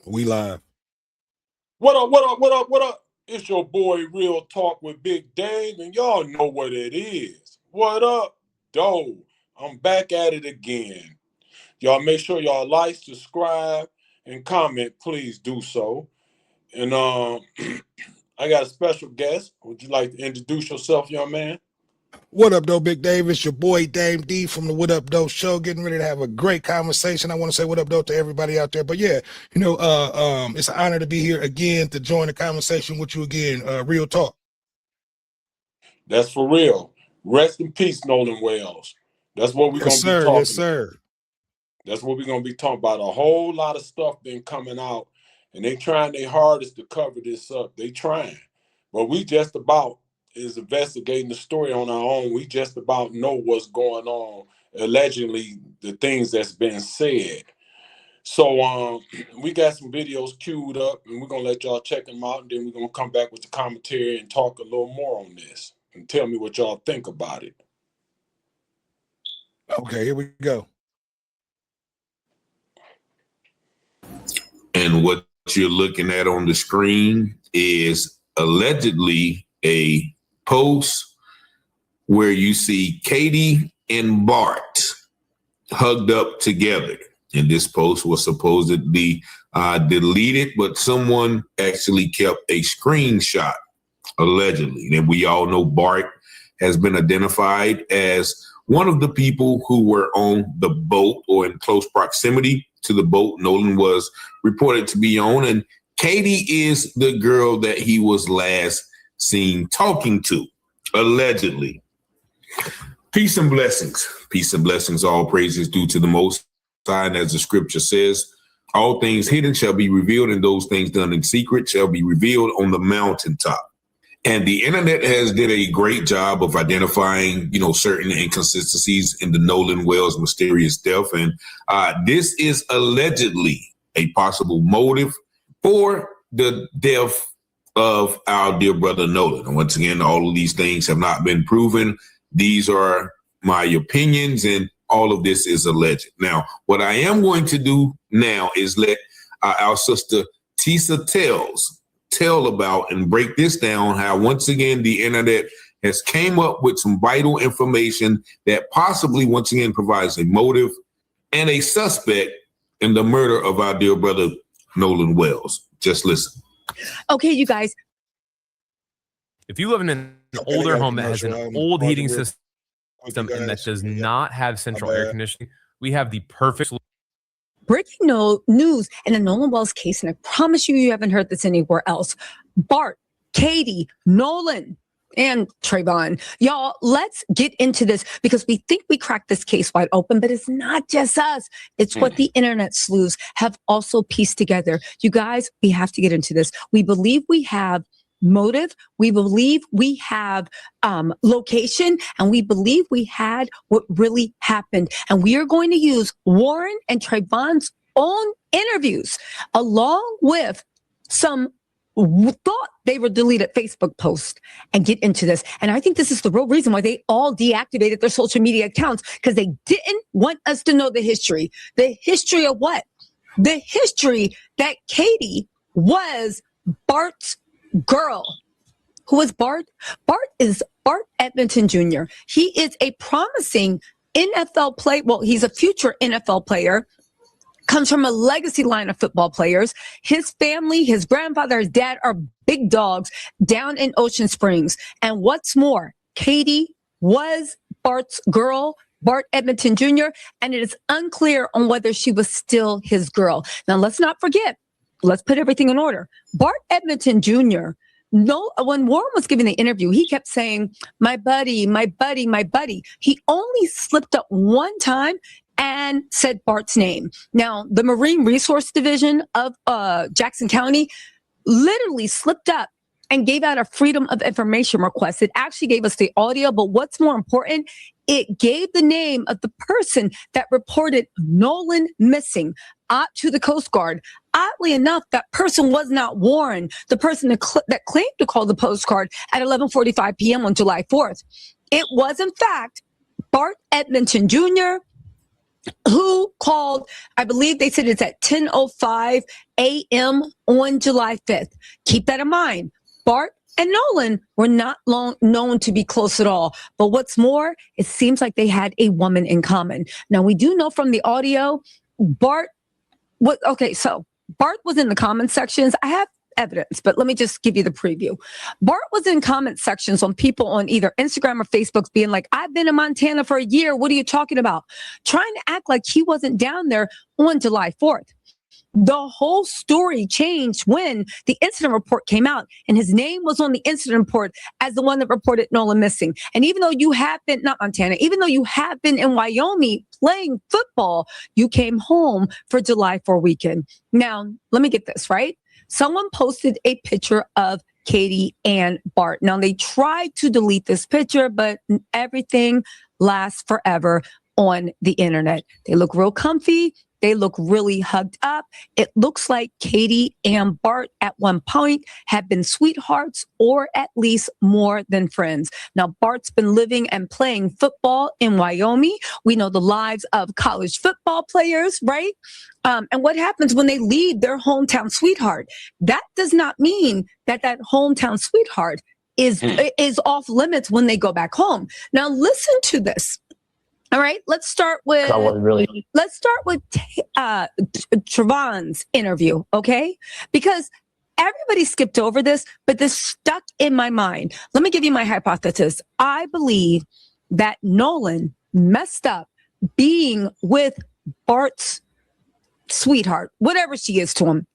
We live. What up, what up, what up, what up? It's your boy Real Talk with Big Dave, and y'all know what it is. What up, doe? I'm back at it again. Y'all make sure y'all like, subscribe, and comment. Please do so. And I got a special guest. Would you like to introduce yourself, young man? What up, though, Big Dave? It's your boy Dame D from the What Up, Though show. Getting ready to have a great conversation. I want to say what up, though, to everybody out there. But yeah, it's an honor to be here again to join the conversation with you again. Real talk. That's for real. Rest in peace, Nolan Wells. That's what we're gonna be talking. Yes, sir. That's what we're gonna be talking about. A whole lot of stuff been coming out, and they trying their hardest to cover this up. They trying, but we just about is investigating the story on our own. We just about know what's going on. Allegedly, the things that's been said. So we got some videos queued up, and we're gonna let y'all check them out, and then we're gonna come back with the commentary and talk a little more on this, and tell me what y'all think about it. Okay, here we go. And what you're looking at on the screen is allegedly a post where you see Katty and Bart hugged up together. And this post was supposedly deleted, but someone actually kept a screenshot, allegedly. And we all know Bart has been identified as one of the people who were on the boat or in close proximity to the boat Nolan was reported to be on. And Katty is the girl that he was last seen talking to, allegedly. Peace and blessings. Peace and blessings. All praises due to the Most High. And as the scripture says, all things hidden shall be revealed, and those things done in secret shall be revealed on the mountaintop. And the internet has did a great job of identifying, certain inconsistencies in the Nolan Wells mysterious death. And this is allegedly a possible motive for the death of our dear brother Nolan. And once again, all of these things have not been proven. These are my opinions, and all of this is alleged. Now, what I am going to do now is let our sister Tisa tell about and break this down, how once again the internet has came up with some vital information that possibly once again provides a motive and a suspect in the murder of our dear brother Nolan Wells. Just listen. Okay, you guys. If you live in an older home that has an old heating system and that does not have central air conditioning, we have the perfect solution. Breaking news in the Nolan Wells case, and I promise you haven't heard this anywhere else. Bart, Katty, Nolan, and Trayvon. Y'all, let's get into this because we think we cracked this case wide open, but it's not just us. It's what the internet sleuths have also pieced together. You guys, we have to get into this. We believe we have motive. We believe we have location, and we believe we had what really happened. And we are going to use Warren and Trayvon's own interviews along with some thought they were deleted Facebook posts and get into this. And I think this is the real reason why they all deactivated their social media accounts, because they didn't want us to know the history. The history of what? The history that Katty was Bart's girl. Who is Bart? Bart is Bart Edmonton Jr. He is a promising NFL player. Well, he's a future NFL player. Comes from a legacy line of football players. His family, his grandfather, his dad are big dogs down in Ocean Springs. And what's more, Katty was Bart's girl, Bart Edmonton Jr., and it is unclear on whether she was still his girl. Now, let's not forget, let's put everything in order. Bart Edmonton Jr., when Warren was giving the interview, he kept saying, my buddy, my buddy, my buddy. He only slipped up one time and said Bart's name. Now, the Marine Resource Division of Jackson County literally slipped up and gave out a Freedom of Information request. It actually gave us the audio, but what's more important, it gave the name of the person that reported Nolan missing to the Coast Guard. Oddly enough, that person was not Warren, the person that claimed to call the postcard at 11:45 p.m. on July 4th. It was, in fact, Bart Edmonton Jr., who called, I believe they said it's at 10:05 a.m. on July 5th. Keep that in mind. Bart and Nolan were not known to be close at all. But what's more, it seems like they had a woman in common. Now, we do know from the audio, Bart was in the comment sections. I have evidence, but let me just give you the preview. Bart was in comment sections on people on either Instagram or Facebook being like, I've been in Montana for a year. What are you talking about? Trying to act like he wasn't down there on July 4th. The whole story changed when the incident report came out and his name was on the incident report as the one that reported Nolan missing. And even though you have been, not Montana, even though you have been in Wyoming playing football, you came home for July 4 weekend. Now, let me get this, right? Someone posted a picture of Katty and Bart. Now, they tried to delete this picture, but everything lasts forever on the internet. They look real comfy. They look really hugged up. It looks like Katty and Bart at one point have been sweethearts or at least more than friends. Now, Bart's been living and playing football in Wyoming. We know the lives of college football players, right? And what happens when they leave their hometown sweetheart? That does not mean that that hometown sweetheart is off limits when they go back home. Now, listen to this. All right, let's start with Trevon's interview, okay? Because everybody skipped over this, but this stuck in my mind. Let me give you my hypothesis. I believe that Nolan messed up being with Bart's sweetheart, whatever she is to him.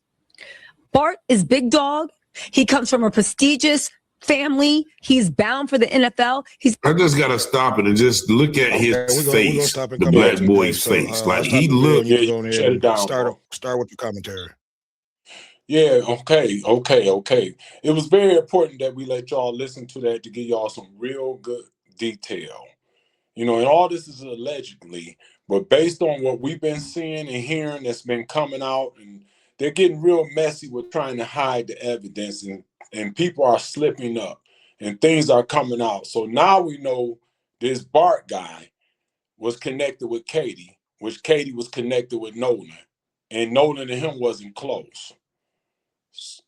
Bart is big dog. He comes from a prestigious family. He's bound for the NFL. I just gotta stop it and just look at his face, the black boy's face. Like he looked. Shut it down. Start with your commentary. Yeah. Okay. It was very important that we let y'all listen to that to give y'all some real good detail. You know, and all this is allegedly, but based on what we've been seeing and hearing that's been coming out, and they're getting real messy with trying to hide the evidence, and people are slipping up and things are coming out. So now we know this Bart guy was connected with Katty, which Katty was connected with Nolan, and Nolan and him wasn't close.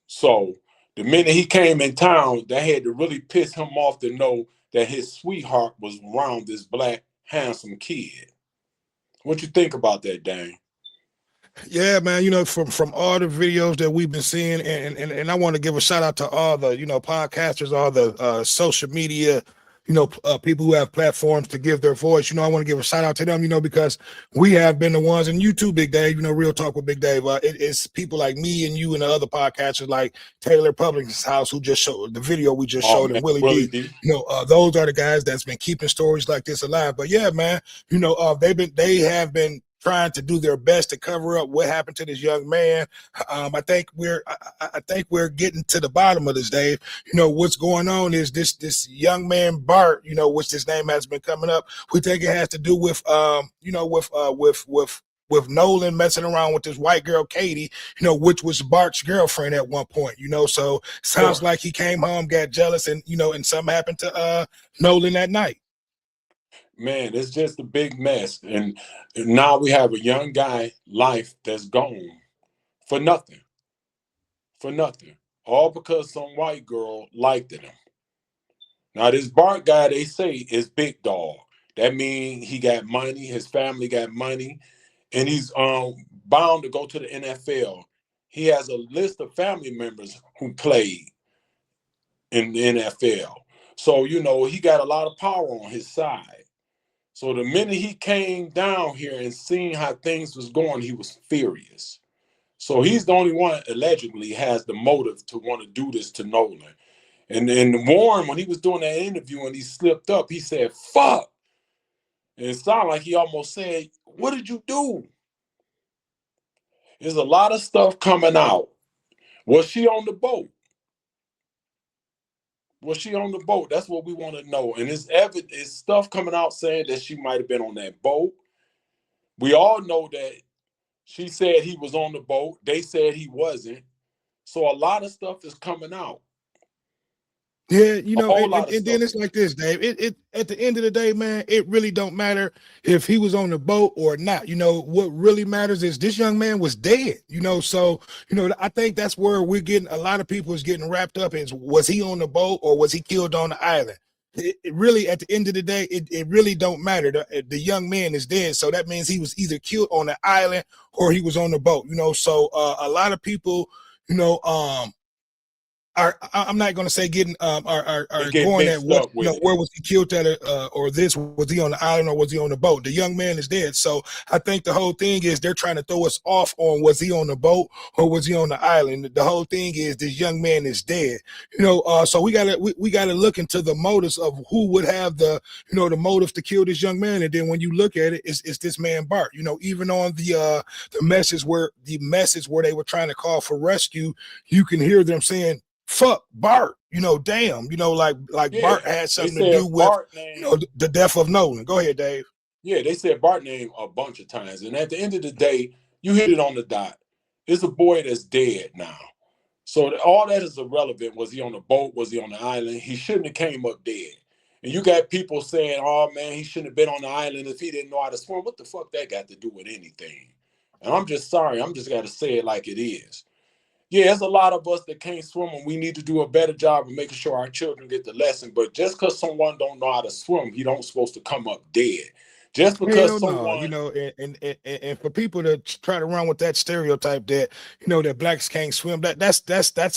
So the minute he came in town, that had to really piss him off to know that his sweetheart was around this black, handsome kid. What you think about that, Dane? Yeah, man, you know, from all the videos that we've been seeing, and I want to give a shout out to all the, you know, podcasters, all the social media, you know, people who have platforms to give their voice. You know, I want to give a shout out to them, you know, because we have been the ones, and you too, Big Dave, you know, Real Talk with Big Dave. It's people like me and you and the other podcasters like Taylor Public's house who just showed the video we just showed, and Willie D. You know, those are the guys that's been keeping stories like this alive. But yeah, man, you know, they have been trying to do their best to cover up what happened to this young man. I think we're getting to the bottom of this, Dave. You know, what's going on is this young man Bart, you know, which his name has been coming up. We think it has to do with you know, with Nolan messing around with this white girl Katty, you know, which was Bart's girlfriend at one point, you know. So sounds like he came home, got jealous, and you know, and something happened to Nolan that night. Man, it's just a big mess. And now we have a young guy life that's gone for nothing. For nothing. All because some white girl liked him. Now this Bart guy, they say, is big dog. That means he got money, his family got money, and he's bound to go to the NFL. He has a list of family members who played in the NFL. So, you know, he got a lot of power on his side. So the minute he came down here and seen how things was going, he was furious. So he's the only one allegedly has the motive to want to do this to Nolan. And Warren, when he was doing that interview and he slipped up, he said, fuck. And it sounded like he almost said, what did you do? There's a lot of stuff coming out. Was she on the boat? Was she on the boat? That's what we want to know. And it's stuff coming out saying that she might have been on that boat. We all know that she said he was on the boat. They said he wasn't. So a lot of stuff is coming out. Yeah, you A know, whole and, lot and, of and then stuff. it's like this, Dave. It at the end of the day, man, it really don't matter if he was on the boat or not. You know, what really matters is this young man was dead. You know, so I think that's where we're getting a lot of people is getting wrapped up in was he on the boat or was he killed on the island? It really, at the end of the day, it really don't matter. The young man is dead, so that means he was either killed on the island or he was on the boat. You know, so a lot of people, I'm not going to say getting are get going at mixed what up with it. where was he killed at or this was he on the island or was he on the boat? The young man is dead, so I think the whole thing is they're trying to throw us off on was he on the boat or was he on the island. The whole thing is this young man is dead, so we gotta look into the motives of who would have the the motive to kill this young man, and then when you look at it, it's this man Bart. Even on the message where they were trying to call for rescue, you can hear them saying fuck Bart, damn, like Yeah, Bart had they something to said do with, Bart name. The death of Nolan. Go ahead, Dave. Yeah, they said Bart name a bunch of times, and at the end of the day, you hit it on the dot. It's a boy that's dead now. So all that is irrelevant. Was he on the boat? Was he on the island? He shouldn't have came up dead. And you got people saying, "Oh man, he shouldn't have been on the island if he didn't know how to swim." What the fuck that got to do with anything? And I'm just sorry. I'm just got to say it like it is. Yeah, there's a lot of us that can't swim, and we need to do a better job of making sure our children get the lesson. But just because someone don't know how to swim, he don't supposed to come up dead. Just because Hell no, someone, and for people to try to run with that stereotype that that blacks can't swim, that's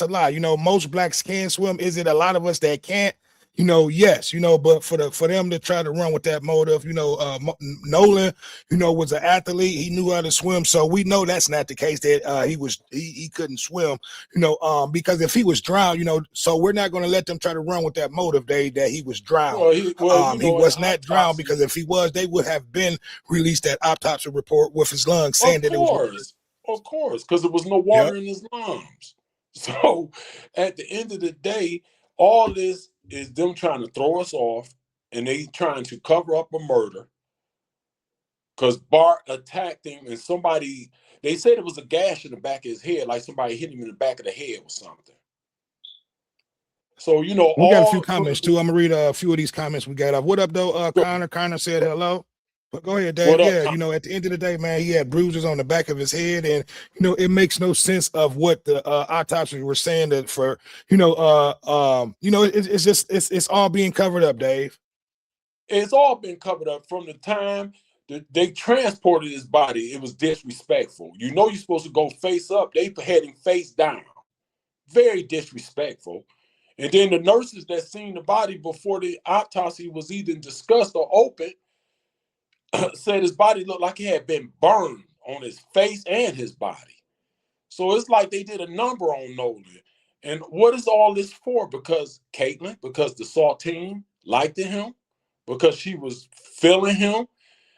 a lie. Most blacks can swim. Is it a lot of us that can't? Yes, but for them to try to run with that motive, Nolan, was an athlete. He knew how to swim, so we know that's not the case. That he couldn't swim, because if he was drowned, so we're not going to let them try to run with that motive. That he was drowned. he He was not drowned autopsy, because if he was, they would have been released that autopsy report with his lungs saying of that it was murder. course, because there was no water in his lungs. So at the end of the day, all this is them trying to throw us off, and they trying to cover up a murder because Bart attacked him, and they said it was a gash in the back of his head, like somebody hit him in the back of the head or something. So we got a few comments too. I'm gonna read a few of these comments we got. What up though? Connor said hello. But go ahead, Dave. Yeah, at the end of the day, man, he had bruises on the back of his head, and it makes no sense of what the autopsies were saying that for it's all being covered up, Dave. It's all been covered up from the time that they transported his body. It was disrespectful. You're supposed to go face up. They had him face down. Very disrespectful. And then the nurses that seen the body before the autopsy was even discussed or open said his body looked like he had been burned on his face and his body. So it's like they did a number on Nolan. And what is all this for? Because Caitlin, because the Saltine liked him, because she was feeling him,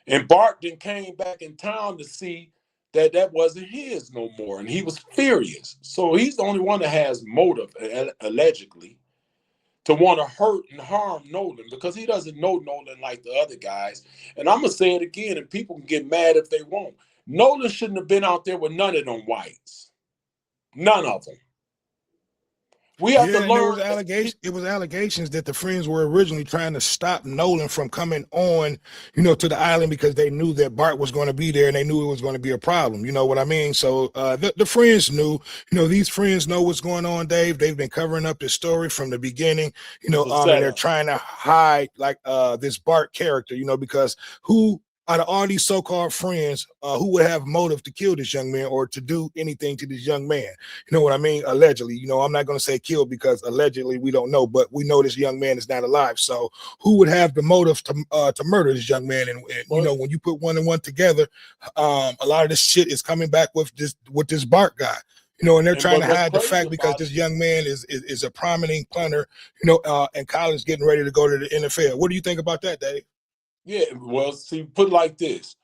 and Bart then came back in town to see that wasn't his no more, and he was furious. So he's the only one that has motive, allegedly, to want to hurt and harm Nolan because he doesn't know Nolan like the other guys. And I'm going to say it again, and people can get mad if they want. Nolan shouldn't have been out there with none of them whites. None of them. We have to learn. It was allegations that the friends were originally trying to stop Nolan from coming on, to the island because they knew that Bart was going to be there and they knew it was going to be a problem. You know what I mean? So the friends knew, these friends know what's going on, Dave. They've been covering up this story from the beginning, and they're trying to hide this Bart character, because who out of all these so-called friends, who would have motive to kill this young man or to do anything to this young man? You know what I mean? Allegedly, I'm not going to say kill because allegedly we don't know, but we know this young man is not alive. So who would have the motive to murder this young man? And when you put one and one together, a lot of this shit is coming back with this Bart guy. And they're trying to hide the fact because this young man is a prominent punter, and Colin's getting ready to go to the NFL. What do you think about that, Dave? Yeah, well, see, put it like this.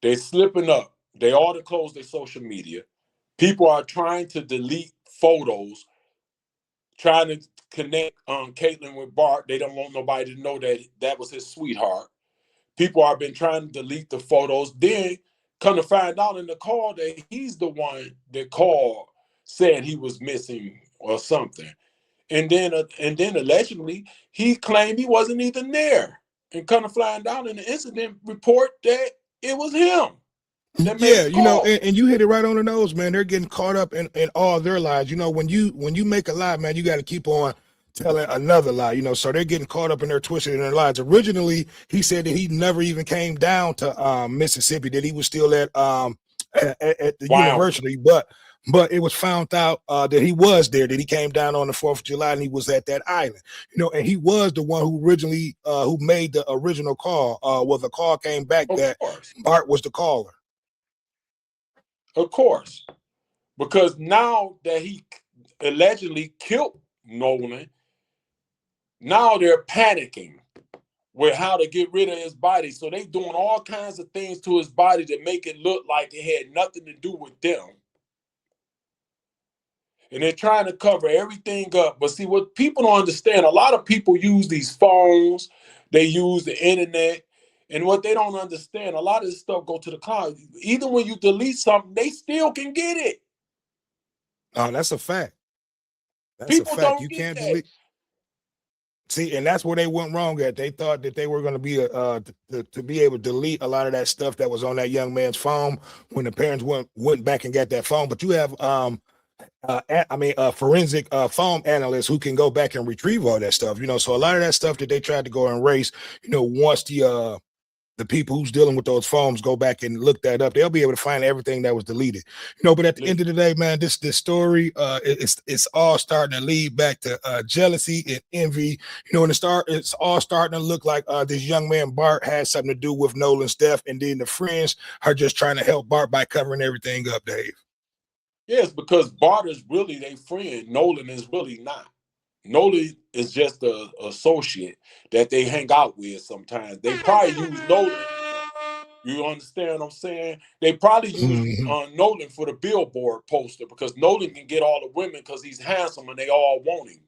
They're slipping up. They ought to close their social media. People are trying to delete photos, trying to connect Caitlin with Bart. They don't want nobody to know that was his sweetheart. People have been trying to delete the photos. Then come to find out in the call that he's the one that called, said he was missing or something. And then allegedly he claimed he wasn't even there. And kind of flying down in the incident report that it was him that made Yeah, the you know, call. and you hit it right on the nose, man. They're getting caught up in all their lies. You know, when you make a lie, man, you got to keep on telling another lie. You know, so they're getting caught up in their twisted in their lies. Originally, he said that he never even came down to Mississippi; that he was still at the Wow. university, but it was found out that he was there, that he came down on the 4th of July and he was at that island, you know, and he was the one who originally who made the original call. Well, the call came back Of that course. Bart was the caller. Of course. Because now that he allegedly killed Nolan, now they're panicking with how to get rid of his body. So they doing all kinds of things to his body to make it look like it had nothing to do with them. And they're trying to cover everything up. But see, what people don't understand, a lot of people use these phones, they use the internet, and what they don't understand, a lot of this stuff go to the cloud. Even when you delete something, they still can get it. Oh, that's a fact. That's a People fact. don't You get can't that. delete. See, and that's where they went wrong at. They thought that they were going to be to be able to delete a lot of that stuff that was on that young man's phone when the parents went back and got that phone. But you have forensic phone analysts who can go back and retrieve all that stuff. You know, so a lot of that stuff that they tried to go and erase, you know, once the people who's dealing with those phones go back and look that up, they'll be able to find everything that was deleted. You know, but at the end of the day, man, this story, it's all starting to lead back to jealousy and envy. You know, and it's all starting to look like this young man Bart had something to do with Nolan's death, and then the friends are just trying to help Bart by covering everything up, Dave. Yes, because Bart is really their friend. Nolan is really not. Nolan is just an associate that they hang out with sometimes. They probably use Nolan. You understand what I'm saying? They probably use Nolan for the billboard poster because Nolan can get all the women because he's handsome and they all want him.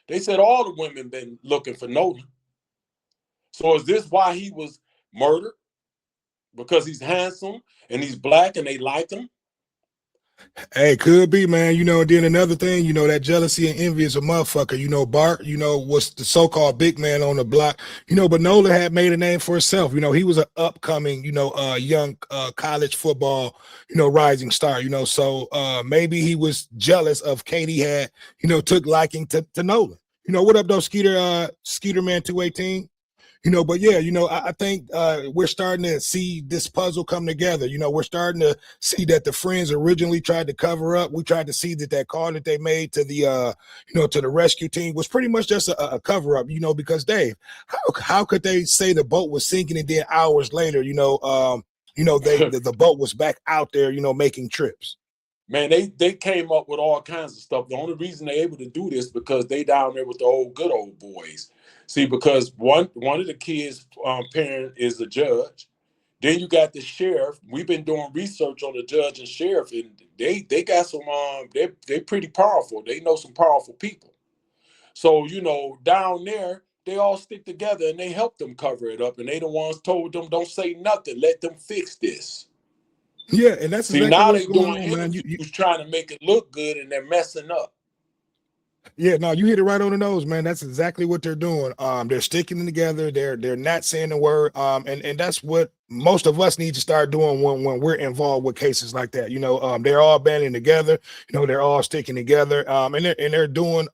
They said all the women been looking for Nolan. So is this why he was murdered? Because he's handsome and he's black and they like him? Hey, could be, man. You know, and then another thing, you know, that jealousy and envy is a motherfucker. You know, Bart, you know, was the so-called big man on the block, you know, but Nolan had made a name for himself. You know, he was an upcoming, you know, young college football, you know, rising star, you know, so maybe he was jealous of Katty had, you know, took liking to Nolan. You know, what up, though, Skeeter Man 218? You know, but yeah, you know, I think we're starting to see this puzzle come together. You know, we're starting to see that the friends originally tried to cover up. We tried to see that call that they made to the, you know, to the rescue team was pretty much just a cover up. You know, because Dave, how could they say the boat was sinking and then hours later, you know, the boat was back out there, you know, making trips. Man, they came up with all kinds of stuff. The only reason they're able to do this because they down there with the good old boys. See, because one of the kids' parent is a judge. Then you got the sheriff. We've been doing research on the judge and sheriff, and they got some they pretty powerful. They know some powerful people. So you know, down there they all stick together and they help them cover it up. And they the ones told them don't say nothing. Let them fix this. Yeah, and that's See, exactly now what's they going doing on, man. interviews trying to make it look good, and they're messing up. Yeah, no, you hit it right on the nose, man. That's exactly what they're doing. They're sticking together. They're not saying the word. And that's what most of us need to start doing when we're involved with cases like that. You know, they're all banding together. You know, they're all sticking together. And they're doing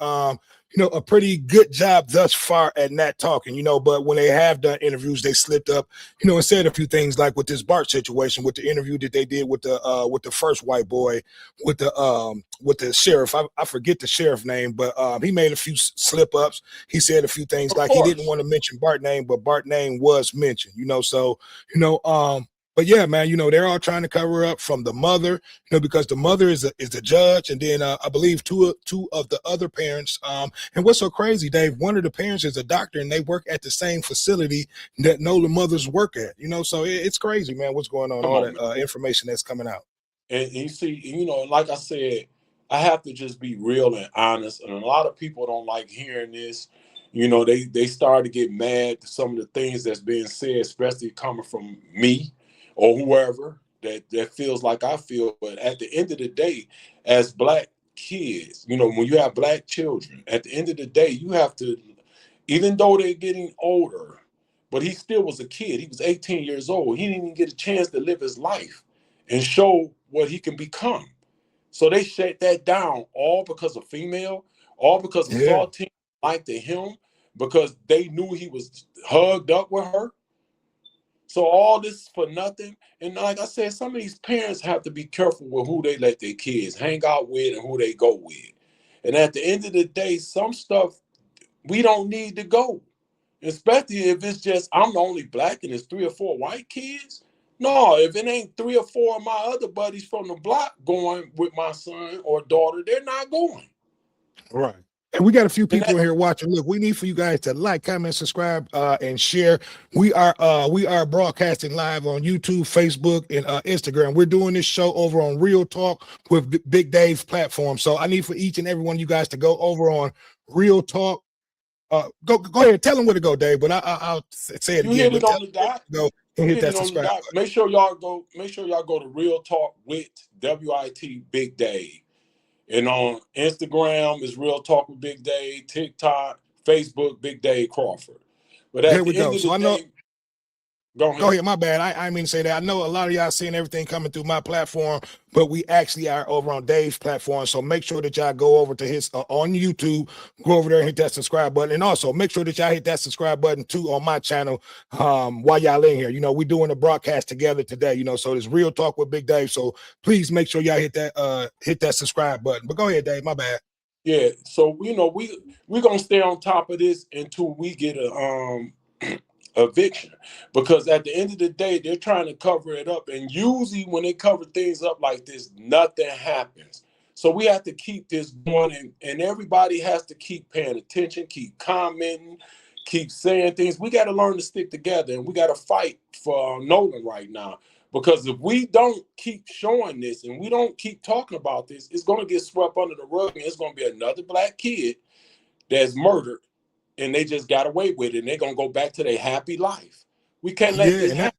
you know, a pretty good job thus far at not talking, you know, but when they have done interviews, they slipped up, you know, and said a few things like with this Bart situation, with the interview that they did with the first white boy, with the sheriff. I forget the sheriff name, but he made a few slip ups. He said a few things Of like he didn't course. want to mention Bart name, but Bart name was mentioned, you know, so, you know, but yeah, man, you know, they're all trying to cover up from the mother, you know, because the mother is a judge, and then I believe two of the other parents. And what's so crazy, Dave? One of the parents is a doctor, and they work at the same facility that Nolan mothers work at. You know, so it's crazy, man. What's going on? Come All on, that man. information that's coming out. And you see, you know, like I said, I have to just be real and honest. And a lot of people don't like hearing this. You know, they start to get mad to some of the things that's being said, especially coming from me or whoever that feels like I feel. But at the end of the day, as black kids, you know, when you have black children, at the end of the day, you have to, even though they're getting older, but he still was a kid. He was 18 years old. He didn't even get a chance to live his life and show what he can become. So they shut that down, all because of female, all because of Yeah. Saltine liked him, because they knew he was hugged up with her. So all this for nothing. And like I said, some of these parents have to be careful with who they let their kids hang out with and who they go with. And at the end of the day, some stuff we don't need to go. Especially if it's just I'm the only black and it's 3 or 4 white kids. No, if it ain't 3 or 4 of my other buddies from the block going with my son or daughter, they're not going. Right. And we got a few And people in here watching. Look, we need for you guys to like, comment, subscribe, and share. We are broadcasting live on YouTube, Facebook, and Instagram. We're doing this show over on Real Talk with Big Dave's platform. So I need for each and every one of you guys to go over on Real Talk. Go ahead, tell them where to go, Dave. But I'll say it you again. hit it on the dot. Go and hit that subscribe button. Make sure y'all go. Make sure y'all go to Real Talk with WIT Big Dave. And on Instagram is Real Talk with Big Dave, TikTok, Facebook, Big Dave Crawford. But at Here we the end go. of So the I know. day, go ahead. My bad. I didn't mean to say that. I know a lot of y'all seeing everything coming through my platform, but we actually are over on Dave's platform. So make sure that y'all go over to his on YouTube, go over there and hit that subscribe button. And also make sure that y'all hit that subscribe button too on my channel while y'all in here. You know, we're doing a broadcast together today, you know, so it's Real Talk with Big Dave. So please make sure y'all hit that subscribe button. But go ahead, Dave. My bad. yeah. So you know, we're gonna stay on top of this until we get a eviction, because at the end of the day they're trying to cover it up, and usually when they cover things up like this, nothing happens. So we have to keep this going, and everybody has to keep paying attention, keep commenting, keep saying things. We got to learn to stick together, and we got to fight for Nolan right now, because if we don't keep showing this and we don't keep talking about this, it's going to get swept under the rug, and it's going to be another black kid that's murdered and they just got away with it, and they're gonna go back to their happy life. We can't let this happen.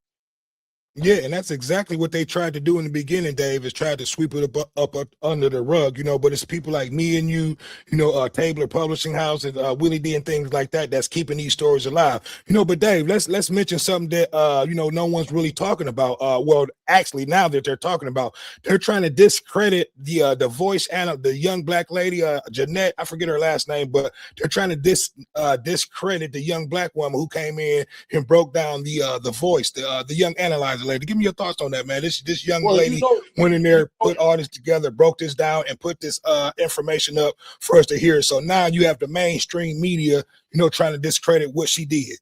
Yeah, and that's exactly what they tried to do in the beginning, Dave, is try to sweep it up under the rug, you know, but it's people like me and you know, Tabler Publishing House and Willie D and things like that that's keeping these stories alive. You know, but Dave, let's mention something that you know, no one's really talking about. Well, actually now that they're talking about, they're trying to discredit the voice and the young black lady, Jeanette, I forget her last name, but they're trying to discredit the young black woman who came in and broke down the voice, the young analyzer lady. Give me your thoughts on that, man. This young lady went in there, put all this together, broke this down, and put this information up for us to hear. So now you have the mainstream media, you know, trying to discredit what she did.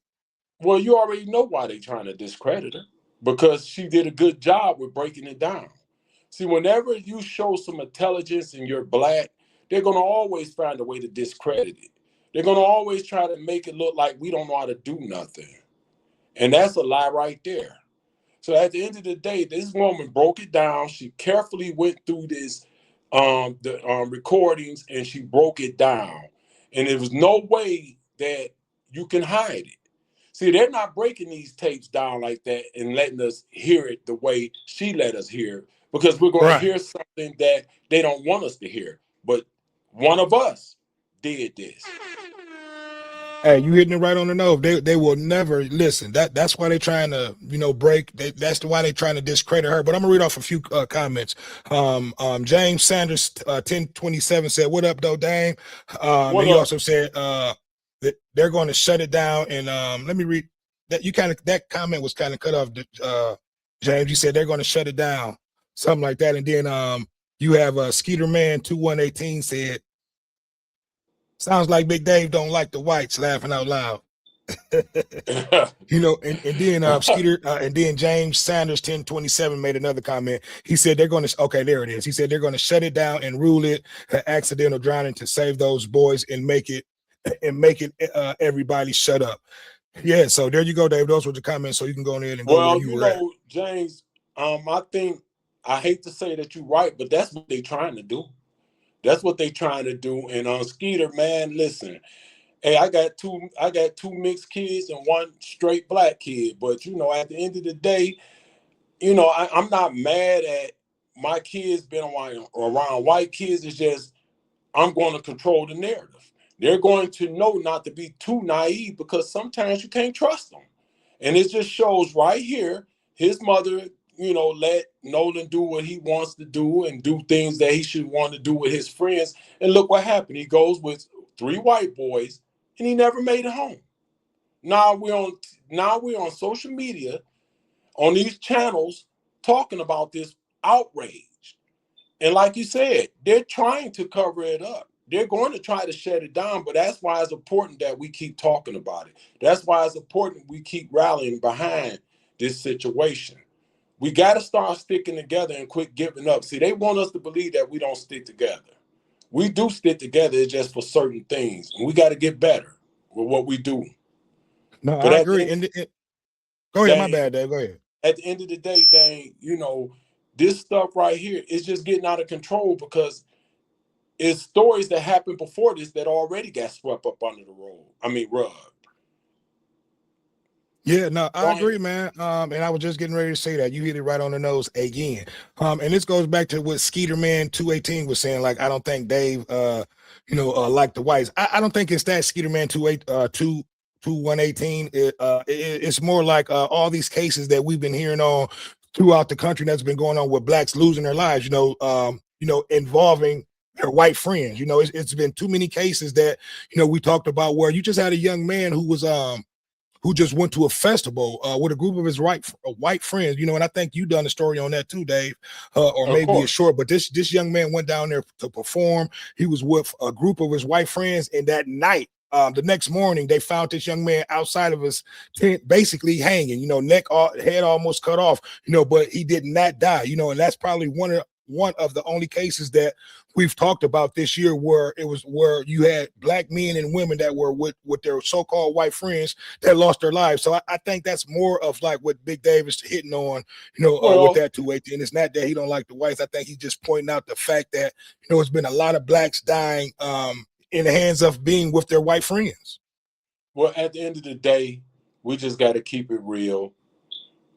Well, you already know why they're trying to discredit her, because she did a good job with breaking it down. See, whenever you show some intelligence and you're black, they're gonna always find a way to discredit it. They're gonna always try to make it look like we don't know how to do nothing. And that's a lie right there. So at the end of the day, this woman broke it down. She carefully went through the recordings, and she broke it down. And there was no way that you can hide it. See, they're not breaking these tapes down like that and letting us hear it the way she let us hear it, because we're going to hear something that they don't want us to hear. But one of us did this. Hey, you hitting it right on the nose. They will never listen. That's why they're trying to, you know, that's why they're trying to discredit her. But I'm gonna read off a few comments. James Sanders 1027 said, "What up, though, Dame?" And he also said that they're going to shut it down. And let me read that. That comment was kind of cut off. James, you said they're going to shut it down, something like that. And then you have Skeeter Man 2118 said, "Sounds like Big Dave don't like the whites," laughing out loud. You know, and then Skeeter and then James Sanders 1027 made another comment. He said they're going to, okay, there it is. He said they're going to shut it down and rule it accidental drowning to save those boys and make it everybody shut up. Yeah, so there you go, Dave. Those were the comments. So you can go in there and go where you were at. James, I think, I hate to say that you're right, but that's what they're trying to do. That's what they're trying to do. And on Skeeter, man, listen, hey, I got two mixed kids and one straight black kid. But you know, at the end of the day, you know, I'm not mad at my kids being around white kids. It's just I'm going to control the narrative. They're going to know not to be too naive because sometimes you can't trust them. And it just shows right here, his mother, let Nolan do what he wants to do and do things that he should want to do with his friends. And look what happened. He goes with 3 white boys and he never made it home. Now we're on social media, on these channels, talking about this outrage. And like you said, they're trying to cover it up. They're going to try to shut it down, but that's why it's important that we keep talking about it. That's why it's important we keep rallying behind this situation. We got to start sticking together and quit giving up. See, they want us to believe that we don't stick together. We do stick together, it's just for certain things. And we got to get better with what we do. No, But I agree. Go ahead, my bad, Dave. Go ahead. At the end of the day, Dane, this stuff right here is just getting out of control because it's stories that happened before this that already got swept up under the rug. Yeah, no, I agree, man. And I was just getting ready to say that. You hit it right on the nose again. And this goes back to what Skeeterman 218 was saying. Like, I don't think Dave, like the whites. I don't think it's that Skeeterman 2118. It's more like all these cases that we've been hearing on throughout the country that's been going on with blacks losing their lives. Involving their white friends. It's been too many cases that we talked about where you just had a young man who was who just went to a festival with a group of his white friends, and I think you done a story on that too, Dave, or maybe it's short, but this young man went down there to perform. He was with a group of his white friends, and that night, the next morning, they found this young man outside of his tent, basically hanging, head almost cut off, but he did not die, and that's probably one of the only cases that we've talked about this year where you had black men and women that were with their so-called white friends that lost their lives. So I think that's more of like what Big Dave is hitting on, with that 218. It's not that he don't like the whites. I think he's just pointing out the fact that, it's been a lot of blacks dying in the hands of being with their white friends. Well, at the end of the day, we just got to keep it real.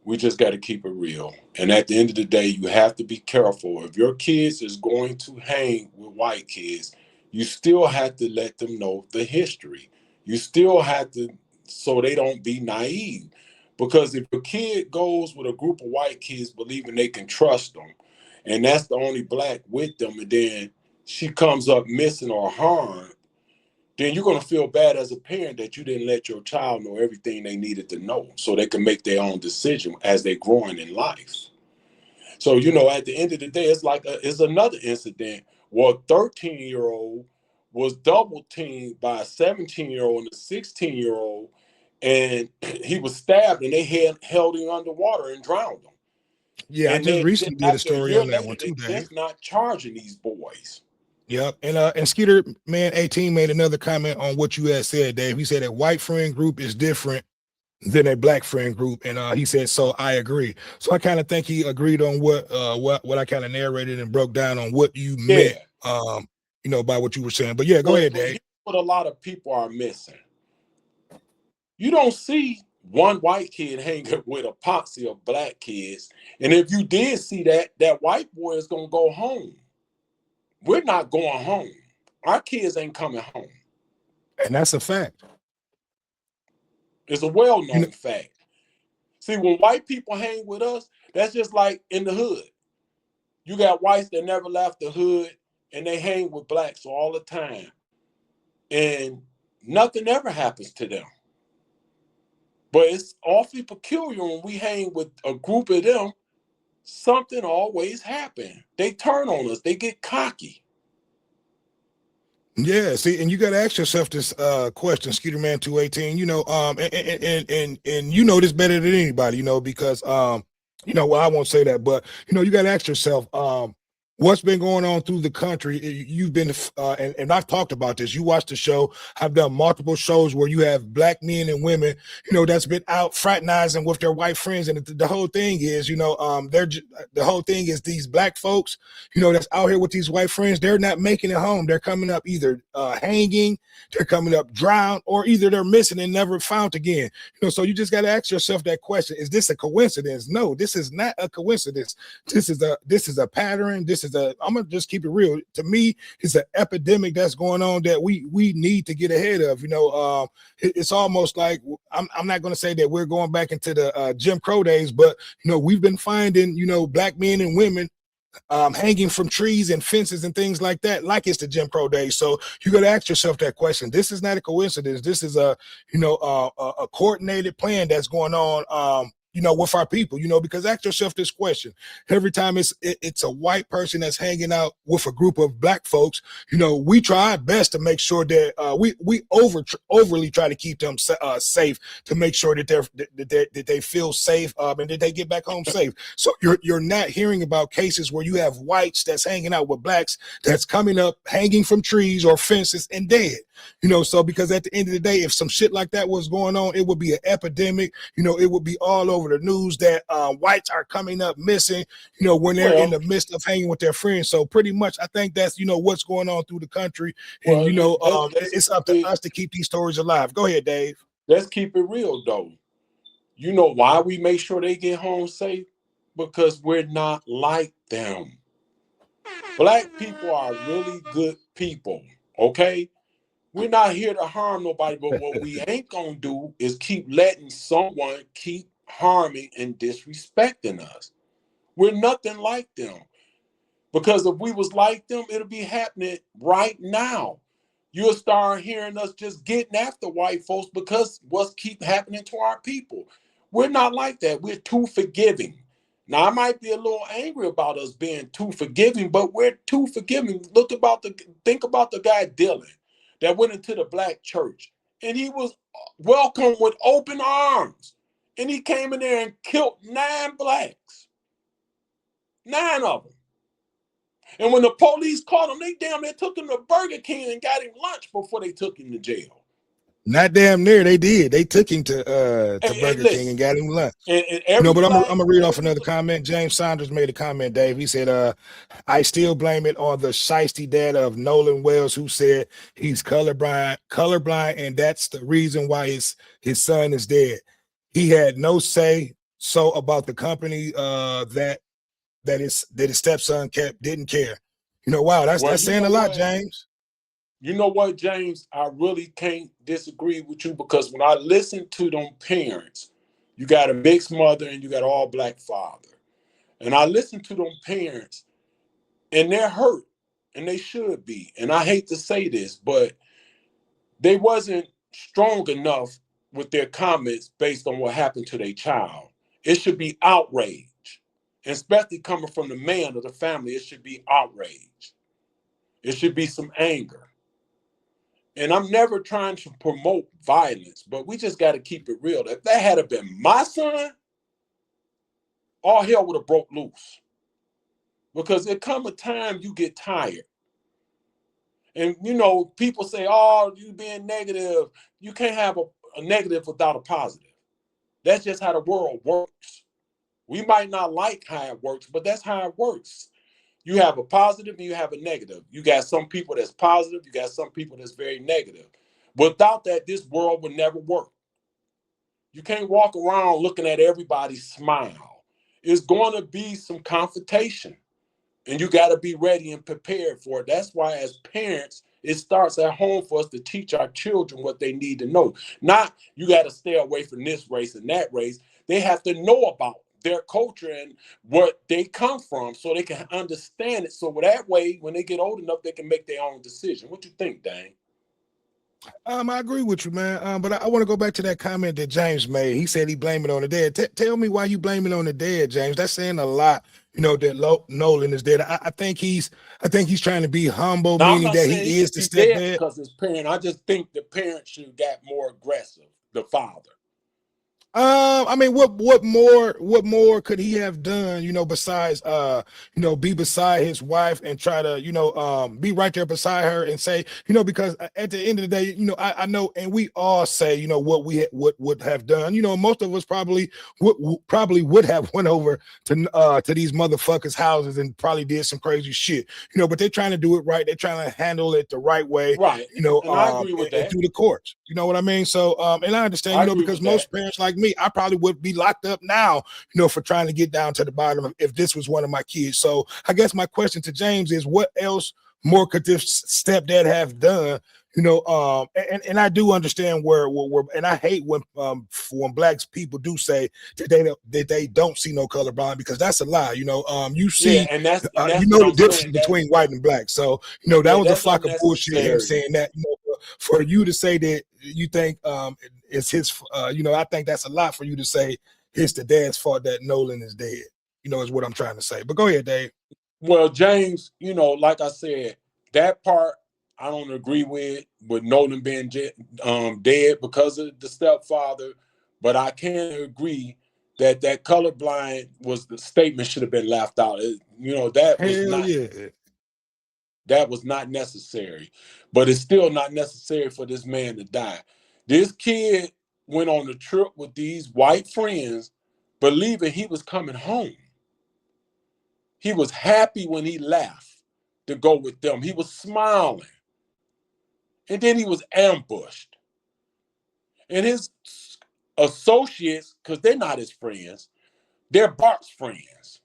We just got to keep it real. And at the end of the day, you have to be careful. If your kids is going to hang with white kids, you still have to let them know the history. You still have to, so they don't be naive. Because if a kid goes with a group of white kids believing they can trust them, and that's the only black with them, and then she comes up missing or harmed, then you're going to feel bad as a parent that you didn't let your child know everything they needed to know so they can make their own decision as they're growing in life. So, at the end of the day, it's another incident where a 13-year-old was double teamed by a 17-year-old and a 16-year-old, and he was stabbed and they held him underwater and drowned him. Yeah, and I just recently did a story on that one too, Dave. Dave. Just not charging these boys. Yep. And Skeeter Man 18 made another comment on what you had said, Dave. He said a white friend group is different than a black friend group. And he said, so I agree. So I kind of think he agreed on what I kind of narrated and broke down on what you meant, by what you were saying. But yeah, go ahead, Dave. Here's what a lot of people are missing. You don't see one white kid hanging with a posse of black kids. And if you did see that white boy is going to go home. We're not going home. Our kids ain't coming home. And that's a fact. It's a well-known fact. See, when white people hang with us, that's just like in the hood. You got whites that never left the hood, and they hang with blacks all the time. And nothing ever happens to them. But it's awfully peculiar when we hang with a group of them, something always happens. They turn on us. They get cocky. Yeah, see, and you got to ask yourself this question, Skeeter Man 218. And you know this better than anybody, because well, I won't say that, but you got to ask yourself, what's been going on through the country. You've been, and I've talked about this. You watched the show. I've done multiple shows where you have black men and women, that's been out fraternizing with their white friends. And the whole thing is, the whole thing is these black folks, that's out here with these white friends. They're not making it home. They're coming up either hanging, they're coming up drowned, or either they're missing and never found again. So you just got to ask yourself that question: is this a coincidence? No, this is not a coincidence. This is a pattern. This is is I'm gonna just keep it real. To me, it's an epidemic that's going on that we need to get ahead of. It's almost like I'm not gonna say that we're going back into the Jim Crow days, but we've been finding black men and women hanging from trees and fences and things like that, like it's the Jim Crow days. So you got to ask yourself that question. This is not a coincidence. This is a coordinated plan that's going on. With our people, because ask yourself this question. Every time it's a white person that's hanging out with a group of black folks, we try our best to make sure that we overly try to keep them safe, to make sure that they feel safe and that they get back home safe. So you're not hearing about cases where you have whites that's hanging out with blacks that's coming up, hanging from trees or fences and dead. So because at the end of the day, if some shit like that was going on, it would be an epidemic. It would be all over the news that whites are coming up missing, when they're in the midst of hanging with their friends. So pretty much, I think that's, what's going on through the country. And, it's up to us to keep these stories alive. Go ahead, Dave. Let's keep it real, though. You know why we make sure they get home safe? Because we're not like them. Black people are really good people, okay? We're not here to harm nobody, but what we ain't gonna do is keep letting someone keep harming and disrespecting us. We're nothing like them. Because if we was like them, it'll be happening right now. You'll start hearing us just getting after white folks because what's keep happening to our people. We're not like that. We're too forgiving. Now, I might be a little angry about us being too forgiving, but we're too forgiving. Think about the guy Dylan that went into the black church, and he was welcomed with open arms. And he came in there and killed 9 blacks. 9 of them. And when the police caught him, they damn near took him to Burger King and got him lunch before they took him to jail. Not damn near, they did. They took him to Burger King and got him lunch. But I'm gonna read off another comment. James Saunders made a comment, Dave. He said, I still blame it on the shiesty dad of Nolan Wells, who said he's colorblind, and that's the reason why his son is dead. He had no say so about the company that his stepson didn't care. Wow, that's saying a lot, James. You know what, James? I really can't disagree with you, because when I listen to them parents, you got a mixed mother and you got an all black father. And I listen to them parents and they're hurt, and they should be. And I hate to say this, but they wasn't strong enough with their comments based on what happened to their child. It should be outrage, and especially coming from the man of the family. It should be outrage. It should be some anger. And I'm never trying to promote violence, but we just got to keep it real. If that had been my son, all hell would have broke loose. Because there come a time you get tired. And, people say, oh, you being negative. You can't have a negative without a positive. That's just how the world works. We might not like how it works, but that's how it works. You have a positive and you have a negative. You got some people that's positive. You got some people that's very negative. Without that, this world would never work. You can't walk around looking at everybody smile. It's going to be some confrontation, and you got to be ready and prepared for it. That's why, as parents, it starts at home for us to teach our children what they need to know. Not you got to stay away from this race and that race. They have to know about their culture and what they come from so they can understand it. So that way, when they get old enough, they can make their own decision. What you think, Dane? I agree with you, man. But I want to go back to that comment that James made. He said he blamed it on the dead. Tell me why you blame it on the dead, James. That's saying a lot. That Nolan is dead. I think he's trying to be humble, meaning that he is the stepdad. Because his parent. I just think the parent should have got more aggressive. The father. I mean, what more could he have done, besides, be beside his wife and try to, be right there beside her and say, because at the end of the day, I know, and we all say, what we would have done, most of us probably would have went over to these motherfuckers' houses and probably did some crazy shit, but they're trying to do it right. They're trying to handle it the right way, right? And I agree with that. through the courts, you know what I mean? So, and I understand, because most parents like me, I probably would be locked up now, for trying to get down to the bottom of, if this was one of my kids. So I guess my question to James is, what else more could this stepdad have done? And I do understand where and I hate when black people do say that they don't see no colorblind, because that's a lie. You see, and that's the difference between white and black. So that was a flock of bullshit. Him saying that, for you to say that you think it's his, I think that's a lot for you to say it's the dad's fault that Nolan is dead. Is what I'm trying to say. But go ahead, Dave. Well, James, like I said, that part I don't agree with Nolan being dead because of the stepfather, but I can agree that colorblind was the statement should have been left out. That was not necessary, but it's still not necessary for this man to die. This kid went on a trip with these white friends, believing he was coming home. He was happy when he left to go with them. He was smiling. And then he was ambushed. And his associates, because they're not his friends, they're Bart's friends.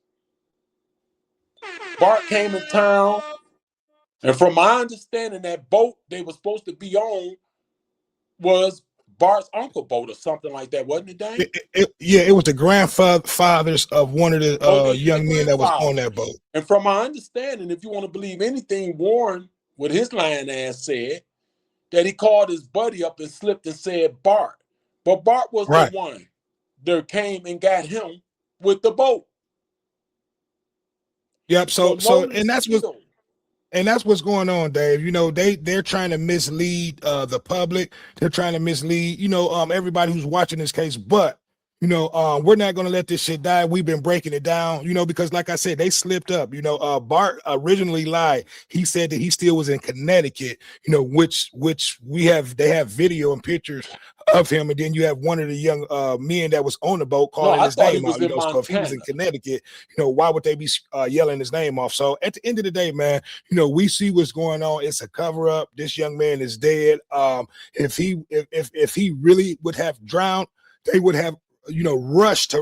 Bart came in town, and from my understanding, that boat they were supposed to be on was Bart's uncle boat or something like that, wasn't it, Dane? It was the grandfathers of one of the young men that was on that boat. And from my understanding, if you want to believe anything Warren, with his lying ass said, that he called his buddy up and slipped and said Bart. But Bart was the one that came and got him with the boat. Yep. So and that's what's going on, Dave. They're trying to mislead the public. They're trying to mislead, everybody who's watching this case. But we're not going to let this shit die. We've been breaking it down, because like I said, they slipped up. Bart originally lied. He said that he still was in Connecticut, which they have video and pictures of him. And then you have one of the young men that was on the boat calling his name out. So if he was in Connecticut, why would they be yelling his name off? So at the end of the day, man, we see what's going on. It's a cover up. This young man is dead. If he really would have drowned, they would have rush to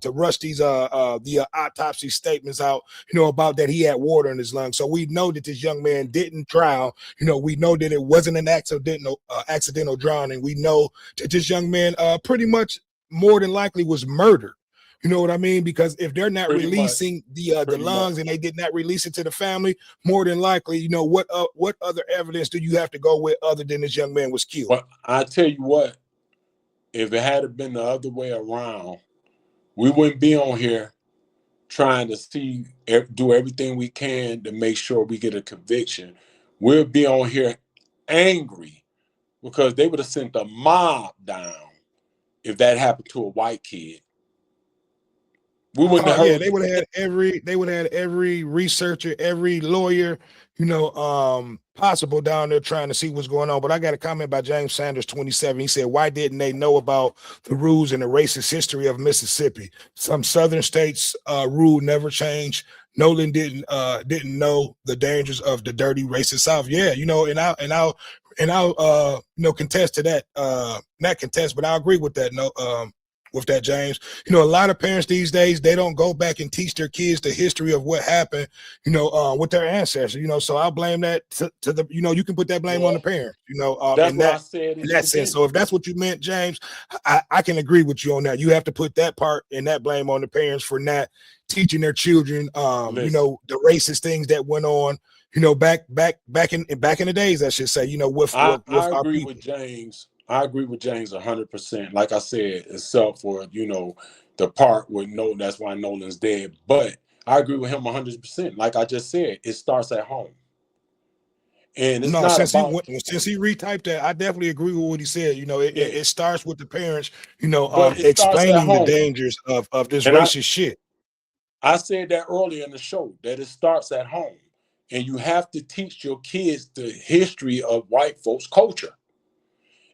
rush these the autopsy statements out, about that he had water in his lungs. So we know that this young man didn't drown. We know that it wasn't an accidental drowning. We know that this young man pretty much more than likely was murdered. You know what I mean? Because if they're not releasing the lungs and they did not release it to the family, more than likely, what other evidence do you have to go with other than this young man was killed? Well, I tell you what, if it had been the other way around, we wouldn't be on here trying to do everything we can to make sure we get a conviction. We'll be on here angry because they would have sent a mob down if that happened to a white kid. We wouldn't have heard. They would have had every researcher, every lawyer, possible down there trying to see what's going on. But I got a comment by James Sanders, 27. He said, why didn't they know about the rules and the racist history of Mississippi? Some southern states rule never changed. Nolan didn't know the dangers of the dirty racist South. Yeah, and I'll contest to that. Not contest, but I agree with that. With that, James. A lot of parents these days, they don't go back and teach their kids the history of what happened, with their ancestors, so I'll blame that to the, you can put that blame on the parents, that's what I said in that sense. So if that's what you meant, James, I can agree with you on that. You have to put that part and that blame on the parents for not teaching their children, the racist things that went on, back in the days, I should say, with I our agree people. with James. I agree with James 100%. Like I said, except for, the part with Nolan, that's why Nolan's dead. But I agree with him 100%. Like I just said, it starts at home. And it's since he retyped that, I definitely agree with what he said. It starts with the parents, explaining the dangers of this racist shit. I said that earlier in the show, that it starts at home. And you have to teach your kids the history of white folks' culture.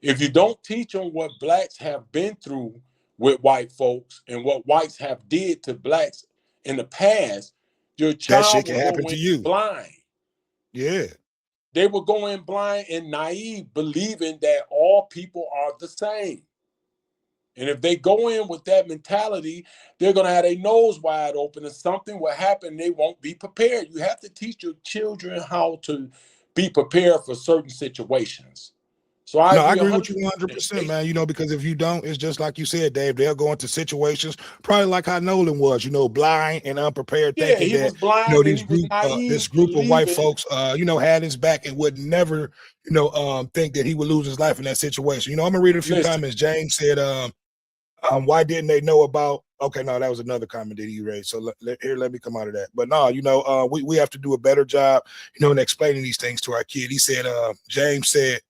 If you don't teach them what blacks have been through with white folks and what whites have did to blacks in the past, your child will go in blind. Yeah. They will go in blind and naive, believing that all people are the same. And if they go in with that mentality, they're going to have their nose wide open and something will happen. They won't be prepared. You have to teach your children how to be prepared for certain situations. So I No, I agree agree with 100%. you 100%, man. You know, because if you don't, it's just like you said, Dave, they'll go into situations probably like how Nolan was, you know, blind and unprepared, Yeah, thinking he that, was you know, blind and he was this naive, group of white believing. folks, you know, had his back and would never, you know, think that he would lose his life in that situation. You know, I'm gonna read a few Listen, comments. James said, why didn't they know about? Okay, no, that was another comment that he raised. So let me come out of that. But no, you know, we have to do a better job, you know, in explaining these things to our kid. He said, James said,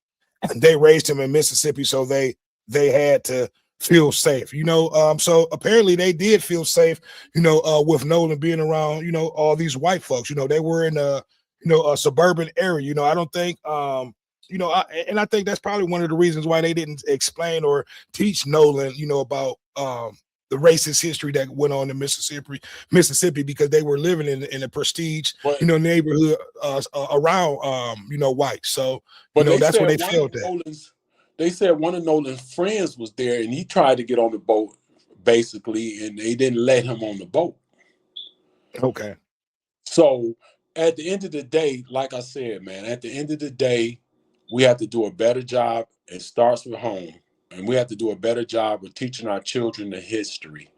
they raised him in Mississippi, so they had to feel safe, you know. So apparently they did feel safe, you know, with Nolan being around, you know, all these white folks. You know, they were in a, you know, a suburban area. You know, I don't think, you know, I think that's probably one of the reasons why they didn't explain or teach Nolan, you know, about the racist history that went on in Mississippi, because they were living in a prestige, but, you know, neighborhood around, you know, white. So, you know, they that's where said they felt that. they said one of Nolan's friends was there and he tried to get on the boat basically, and they didn't let him on the boat. Okay. So at the end of the day, like I said, man, at the end of the day, we have to do a better job. It starts with home. And we have to do a better job of teaching our children the history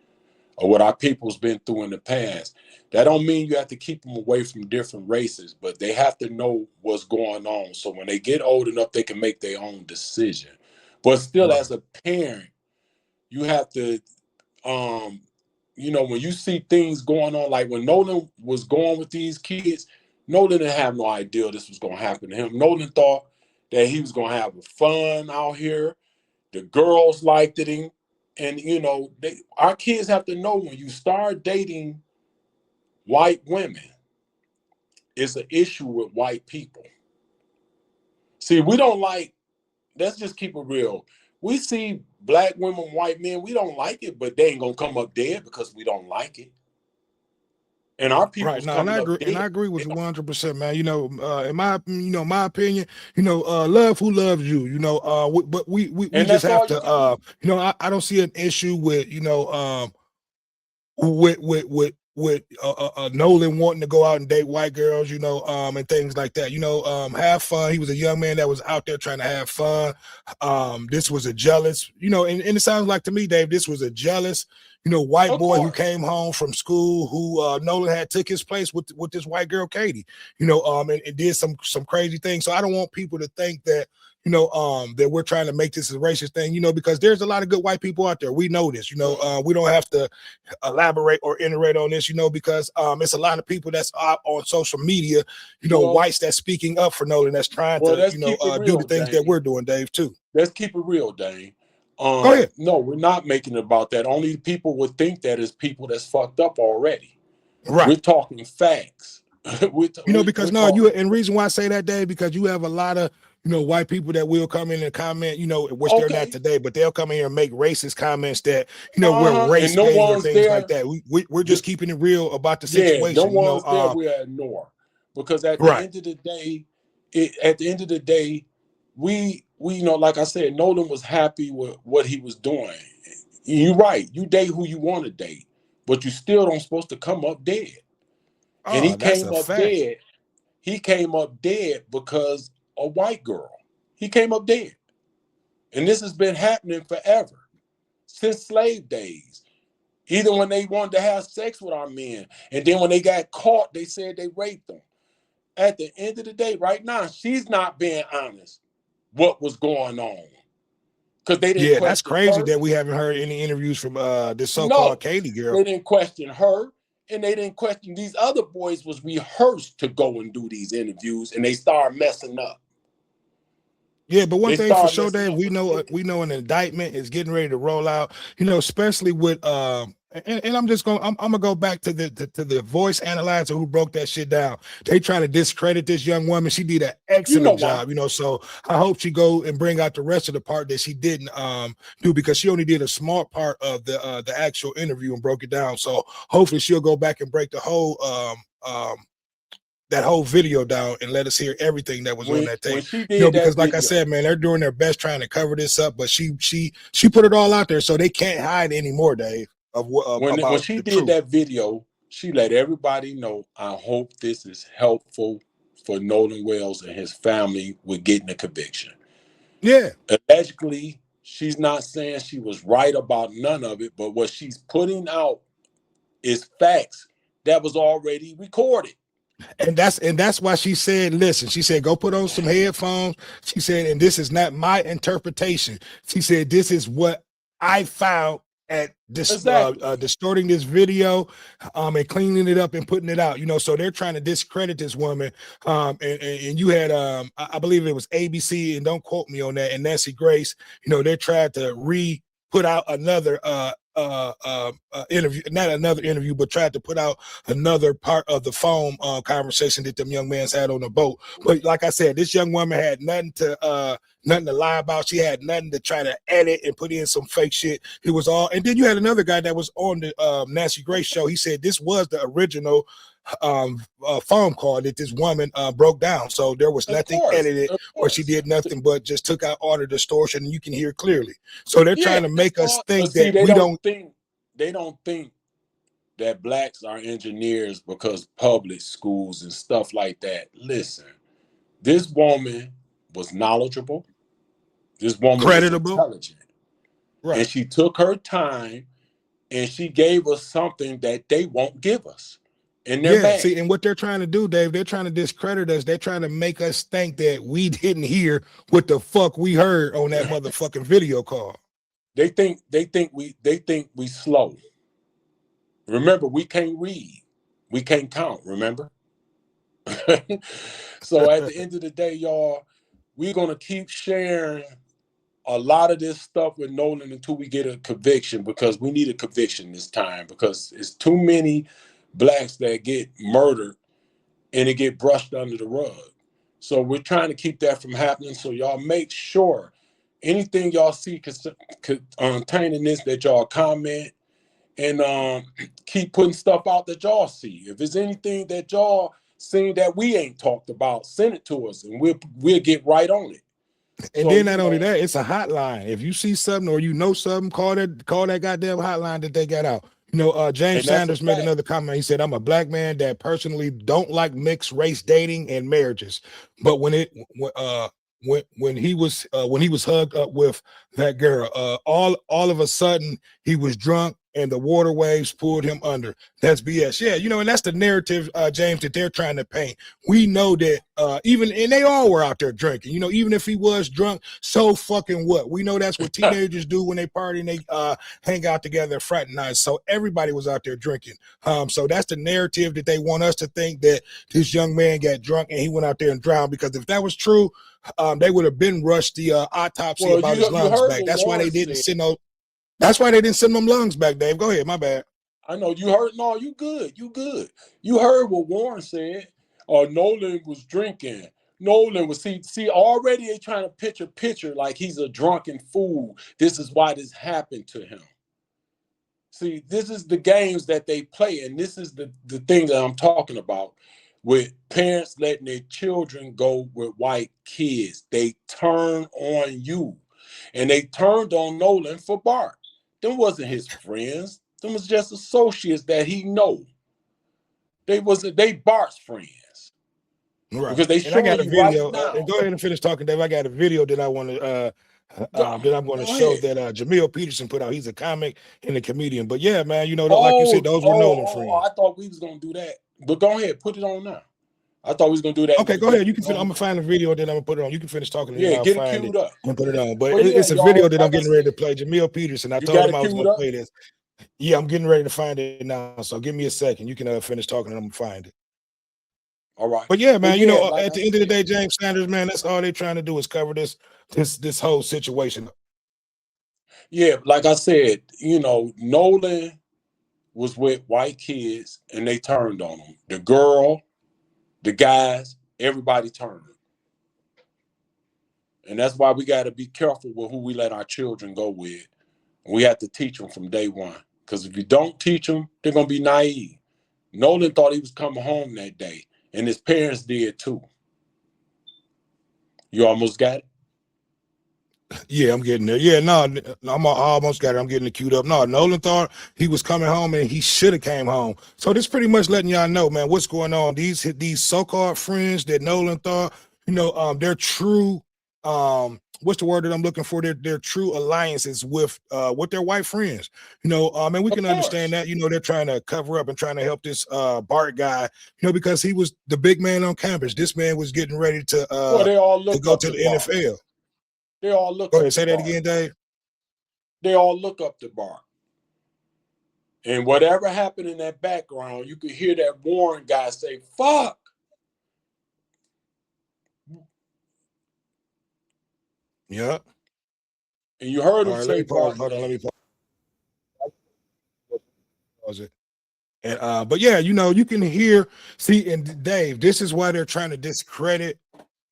of what our people's been through in the past. That don't mean you have to keep them away from different races, but they have to know what's going on. So when they get old enough, they can make their own decision. But still, Right. as a parent, you have to you know, when you see things going on, like when Nolan was going with these kids, Nolan didn't have no idea this was going to happen to him. Nolan thought that he was going to have fun out here. The girls liked him. And, you know, our kids have to know when you start dating white women, it's an issue with white people. See, we don't like, let's just keep it real. We see black women, white men, we don't like it, but they ain't going to come up dead because we don't like it. And our Right. people's No, and coming up I dead. agree with you 100%, man. You know, in my opinion, you know, love who loves you, you know, but we And just that's have all you to, can do. you know, I don't see an issue with, you know, with Nolan wanting to go out and date white girls, you know, and things like that, you know, have fun. He was a young man that was out there trying to have fun. This was a jealous, you know, and it sounds like to me, Dave, this was a jealous, you know, white Of boy who course. came home from school, who Nolan had took his place with this white girl, Katty, you know, and did some crazy things. So I don't want people to think that, you know, that we're trying to make this a racist thing, you know, because there's a lot of good white people out there. We know this, you know, we don't have to elaborate or iterate on this, you know, because it's a lot of people that's out on social media, you know, whites that's speaking up for Nolan, that's trying to, let's you know, keep it do real, the things that Dane. we're doing, Dave, too. Let's keep it real, Dane. Go ahead. No, we're not making it about that. Only people would think that is people that's fucked up already. Right. We're talking facts. You know, because we're no, talking. and reason why I say that, Dave, because you have a lot of, you know, white people that will come in and comment, you know, which they're not Okay. today, but they'll come in here and make racist comments that, you know, we're race And no baiting or one's things like there. that. We're just keeping it real about the Yeah, no situation, you know. one's there. We ignore because at the Right. end of the day, we you know, like I said, Nolan was happy with what he was doing. You're right. You date who you want to date, but you still don't supposed to come up dead. And he Oh, that's came a up fact. dead. He came up dead because a white girl. He came up dead. And this has been happening forever, since slave days. Either when they wanted to have sex with our men, and then when they got caught, they said they raped them. At the end of the day, right now, she's not being honest what was going on. Because they didn't Yeah, that's question crazy her. that we haven't heard any interviews from this so-called No, Katty girl. they didn't question her. And they didn't question these other boys was rehearsed to go and do these interviews, and they started messing up. Yeah, but one They thing for started sure, messing Dave, up with we know an indictment is getting ready to roll out, you know, especially with and I'm just I'm gonna go back to the voice analyzer who broke that shit down. They try to discredit this young woman. She did an excellent job, you know. So I hope she go and bring out the rest of the part that she didn't do, because she only did a small part of the actual interview and broke it down. So hopefully she'll go back and break the whole that whole video down and let us hear everything that was on that tape. When she did You know, because that like I video, said, man, they're doing their best trying to cover this up, but she put it all out there, so they can't hide anymore, Dave, when about she the did truth. that video, she let everybody know, I hope this is helpful for Nolan Wells and his family with getting a conviction. Yeah. Allegedly, she's not saying she was right about none of it, but what she's putting out is facts that was already recorded. And that's why she said, listen, she said, go put on some headphones. She said, and this is not my interpretation. She said, this is what I found at this Exactly. distorting this video and cleaning it up and putting it out. You know, so they're trying to discredit this woman. And you had I believe it was ABC, and don't quote me on that, and Nancy Grace, you know, they tried to put out another interview, not another interview, but tried to put out another part of the phone conversation that them young men had on the boat. But like I said, this young woman had nothing to lie about. She had nothing to try to edit and put in some fake shit. It was all. And then you had another guy that was on the Nancy Grace show. He said this was the original phone call that this woman broke down. So there was nothing edited, or she did nothing but just took out all the distortion, and you can hear clearly. So they're trying to make us think that they don't think that blacks are engineers because public schools and stuff like that. Listen, this woman was knowledgeable. This woman creditable, was intelligent. Right. And she took her time and she gave us something that they won't give us. And they're bad. See, and what they're trying to do, Dave, they're trying to discredit us. They're trying to make us think that we didn't hear what the fuck we heard on that motherfucking video call. They think we slow. Remember, we can't read. We can't count, remember? So at the end of the day, y'all, we're gonna keep sharing a lot of this stuff with Nolan until we get a conviction, because we need a conviction this time, because it's too many blacks that get murdered and it get brushed under the rug. So we're trying to keep that from happening. So y'all make sure anything y'all see containing this, that y'all comment and keep putting stuff out that y'all see. If there's anything that y'all seen that we ain't talked about, send it to us and we'll get right on it. And so, then not only that, it's a hotline. If you see something or you know something, call that goddamn hotline that they got out. You know, James Sanders made another comment. He said, I'm a black man that personally don't like mixed race dating and marriages. But when he was hugged up with that girl, all of a sudden he was drunk and the water waves pulled him under. That's BS. Yeah, you know, and that's the narrative, James, that they're trying to paint. We know that and they all were out there drinking. You know, even if he was drunk, so fucking what? We know that's what teenagers do when they party and they hang out together and fraternize. So everybody was out there drinking. So that's the narrative that they want us to think, that this young man got drunk and he went out there and drowned. Because if that was true, they would have been rushed the autopsy about his lungs back. That's why they didn't send those. That's why they didn't send them lungs back, Dave. Go ahead, my bad. I know you heard. No, you good. You good. You heard what Warren said. Nolan was drinking. Nolan was see already they trying to picture like he's a drunken fool. This is why this happened to him. See, this is the games that they play, and this is the thing that I'm talking about with parents letting their children go with white kids. They turn on you, and they turned on Nolan for Bart. Them wasn't his friends. Them was just associates that he know. They Bart's friends. Right. Because they and I got a video. Right now. And go ahead and finish talking, Dave. I got a video that I want to that I'm going to show that Jamil Peterson put out. He's a comic and a comedian. But yeah, man, you know, like you said, those were Nolan friends. I thought we was gonna do that. But go ahead, put it on now. I thought we was gonna do that. Okay, go ahead. You can. I'm gonna find the video, then I'm gonna put it on. You can finish talking. And yeah, get I'll it queued up and put it on. But it's a video that I'm getting ready to play. Jamil Peterson. I told him I was gonna play this. Yeah, I'm getting ready to find it now. So give me a second. You can finish talking, and I'm gonna find it. All right. But yeah, man, you know, like at the end of the day, James Sanders, man, that's all they're trying to do is cover this whole situation. Yeah, like I said, you know, Nolan was with white kids and they turned on him. The girl, the guys, everybody turned. And that's why we got to be careful with who we let our children go with. We have to teach them from day one. Because if you don't teach them, they're going to be naive. Nolan thought he was coming home that day. and his parents did too. You almost got it? Yeah, I'm getting there. Yeah, no, I almost got it. I'm getting it queued up. No, Nolan thought he was coming home and he should have came home. So this pretty much letting y'all know, man, what's going on. These so-called friends that Nolan thought, they're true. What's the word that I'm looking for? They're true alliances with their white friends. And we can understand that. They're trying to cover up and trying to help this Bart guy. Because he was the big man on campus. This man was getting ready to they all look go up to the Bart. NFL. They all look. Go ahead, say that again, Dave. They all look up to Bart. And whatever happened in that background, you could hear that Warren guy say, "Fuck." Yeah. And you heard him right, say, "Bart." Hold on, let me pause it. And but yeah, you can hear, see, and Dave, this is why they're trying to discredit